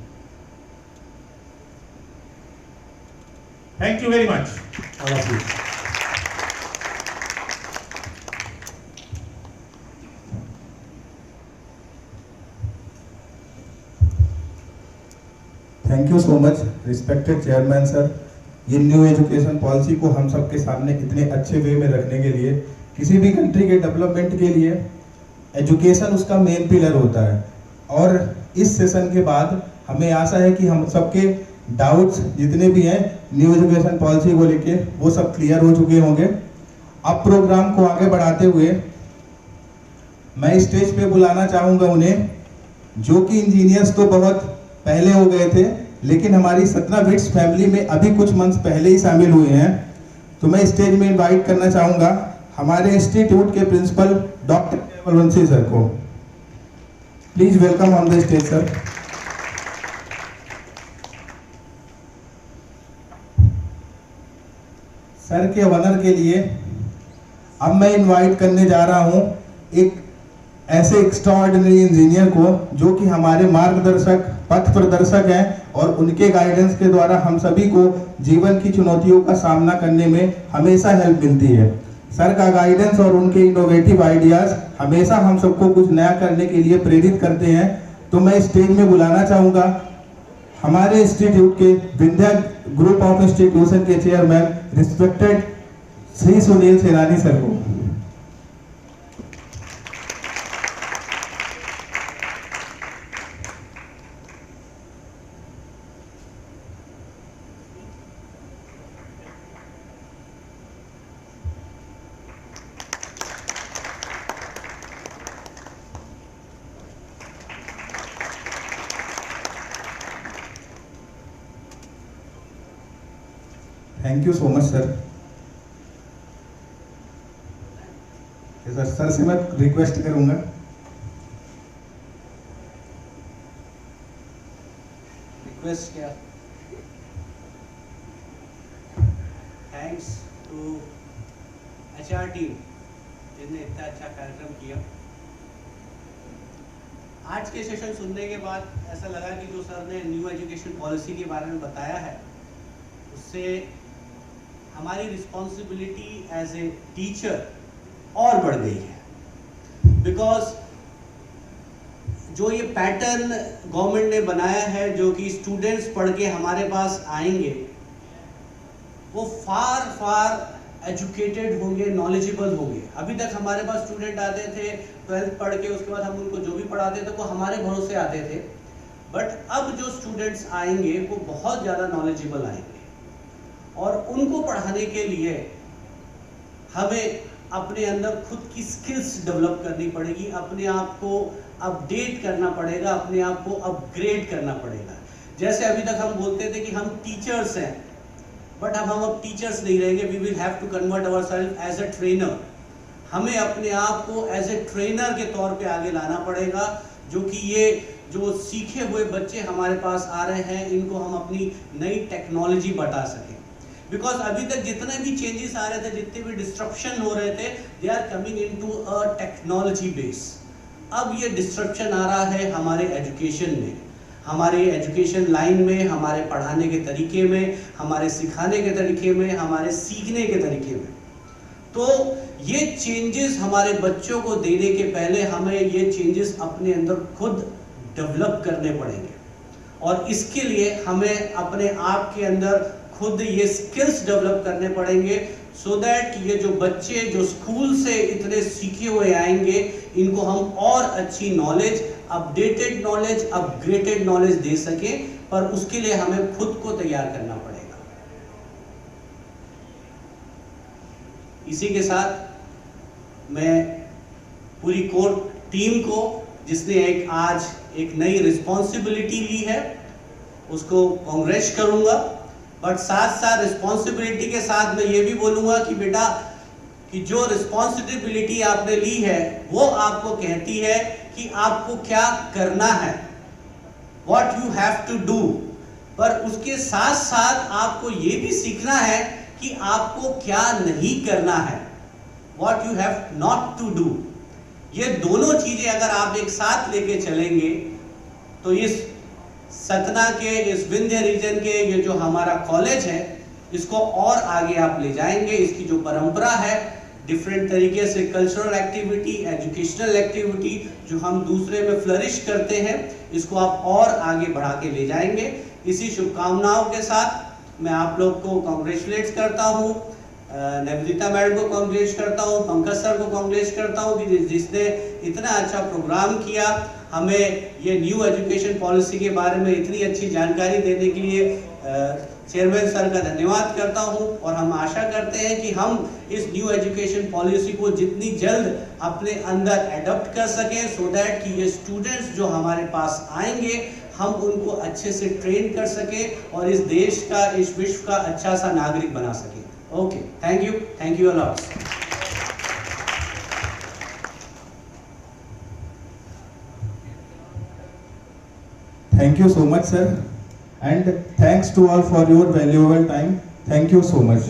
Thank you very much, all of you. Thank you so much respected chairman sir, ये new education policy को हम सबके सामने इतने अच्छे वे में रखने के लिए। किसी भी कंट्री के डेवलपमेंट के लिए एजुकेशन उसका मेन पिलर होता है, और इस सेशन के बाद हमें आशा है कि हम सबके डाउट्स जितने भी हैं न्यू एजुकेशन पॉलिसी को लेके वो सब क्लियर हो चुके होंगे। अब प्रोग्राम को आगे बढ़ाते हुए मैं स्टेज पे बुलाना चाहूँगा उन्हें, जो कि इंजीनियर्स तो बहुत पहले हो गए थे लेकिन हमारी सतना बिट्स फैमिली में अभी कुछ मंथ्स पहले ही शामिल हुए हैं। तो मैं स्टेज में इनवाइट करना चाहूँगा हमारे इंस्टीट्यूट के प्रिंसिपल डॉक्टर केवलवंशी सर को। Please welcome on the stage sir. Sir के ऑनर के लिए अब मैं इनवाइट करने जा रहा हूं एक ऐसे एक्स्ट्राऑर्डिनरी इंजीनियर को जो कि हमारे मार्गदर्शक पथ प्रदर्शक हैं और उनके गाइडेंस के द्वारा हम सभी को जीवन की चुनौतियों का सामना करने में हमेशा हेल्प मिलती है। सर का गाइडेंस और उनके इनोवेटिव आइडियाज हमेशा हम सबको कुछ नया करने के लिए प्रेरित करते हैं। तो मैं स्टेज में बुलाना चाहूँगा हमारे इंस्टीट्यूट के विंध्या ग्रुप ऑफ इंस्टीट्यूशन के चेयरमैन रिस्पेक्टेड श्री सुनील सेनानी सर को। Thank you so much sir. Sir से मैं रिक्वेस्ट करूंगा क्या थैंक्स टू HR टीम जिसने इतना अच्छा कार्यक्रम किया। आज के सेशन सुनने के बाद ऐसा लगा कि जो सर ने न्यू एजुकेशन पॉलिसी के बारे में बताया है उससे हमारी रिस्पॉन्सिबिलिटी एज ए टीचर और बढ़ गई है। बिकॉज जो ये पैटर्न गवर्नमेंट ने बनाया है जो कि स्टूडेंट्स पढ़ के हमारे पास आएंगे वो फार एजुकेटेड होंगे, नॉलेजेबल होंगे। अभी तक हमारे पास स्टूडेंट आते थे 12th पढ़ के, उसके बाद हम उनको जो भी पढ़ाते थे वो हमारे भरोसे आते थे। बट अब जो स्टूडेंट्स आएंगे वो बहुत ज़्यादा नॉलेजेबल आएंगे और उनको पढ़ाने के लिए हमें अपने अंदर खुद की स्किल्स डेवलप करनी पड़ेगी, अपने आप को अपडेट करना पड़ेगा, अपने आप को अपग्रेड करना पड़ेगा। जैसे अभी तक हम बोलते थे कि हम टीचर्स हैं, बट अब हम टीचर्स नहीं रहेंगे, we will have to convert ourself as a trainer. हमें अपने आप को एज ए ट्रेनर के तौर पे आगे लाना पड़ेगा, जो कि ये जो सीखे हुए बच्चे हमारे पास आ रहे हैं इनको हम अपनी नई टेक्नोलॉजी बता सकें। बिकॉज अभी तक जितने भी चेंजेस आ रहे थे, जितने भी डिस्ट्रप्शन हो रहे थे, they are coming into a technology base. अब ये डिस्ट्रप्शन आ रहा है हमारे एजुकेशन में, हमारे एजुकेशन लाइन में, हमारे पढ़ाने के तरीके में, हमारे सिखाने के तरीके में, हमारे सीखने के तरीके में। तो ये चेंजेस हमारे बच्चों को देने के पहले हमें ये चेंजेस अपने अंदर खुद डेवलप करने पड़ेंगे, और इसके लिए हमें अपने आप के अंदर खुद ये स्किल्स डेवलप करने पड़ेंगे, सो दैट ये जो बच्चे जो स्कूल से इतने सीखे हुए आएंगे, इनको हम और अच्छी knowledge, updated knowledge, upgraded knowledge दे सकें। पर उसके लिए हमें खुद को तैयार करना पड़ेगा। इसी के साथ मैं पूरी कोर टीम को, जिसने आज एक नई रिस्पॉन्सिबिलिटी ली है, उसको कांग्रेस करूंगा। बट साथ साथ रिस्पॉन्सिबिलिटी के साथ मैं ये भी बोलूंगा कि बेटा, कि जो रिस्पॉन्सिबिलिटी आपने ली है वो आपको कहती है कि आपको क्या करना है, what you have to do. पर उसके साथ साथ आपको ये भी सीखना है कि आपको क्या नहीं करना है, what you have not to do. ये दोनों चीजें अगर आप एक साथ लेके चलेंगे तो इस सतना के, इस विंध्य रीजन के ये जो हमारा कॉलेज है, इसको और आगे आप ले जाएंगे। इसकी जो परंपरा है, डिफरेंट तरीके से कल्चरल एक्टिविटी, एजुकेशनल एक्टिविटी जो हम दूसरे में फ्लरिश करते हैं, इसको आप और आगे बढ़ा के ले जाएंगे। इसी शुभकामनाओं के साथ मैं आप लोग को कांग्रेचुलेट करता हूँ, नवनीता मैडम को कांग्रेचुलेट करता हूँ, पंकज सर को कांग्रेचुलेट करता हूँ कि जिसने इतना अच्छा प्रोग्राम किया, हमें ये न्यू एजुकेशन पॉलिसी के बारे में इतनी अच्छी जानकारी देने के लिए चेयरमैन सर का धन्यवाद करता हूं। और हम आशा करते हैं कि हम इस न्यू एजुकेशन पॉलिसी को जितनी जल्द अपने अंदर एडॉप्ट कर सकें, सो दैट कि ये स्टूडेंट्स जो हमारे पास आएंगे, हम उनको अच्छे से ट्रेन कर सकें और इस देश का, इस विश्व का अच्छा सा नागरिक बना सकें। Okay, thank you a lot. Thank you so much, sir, and thanks to all for your valuable time. Thank you so much.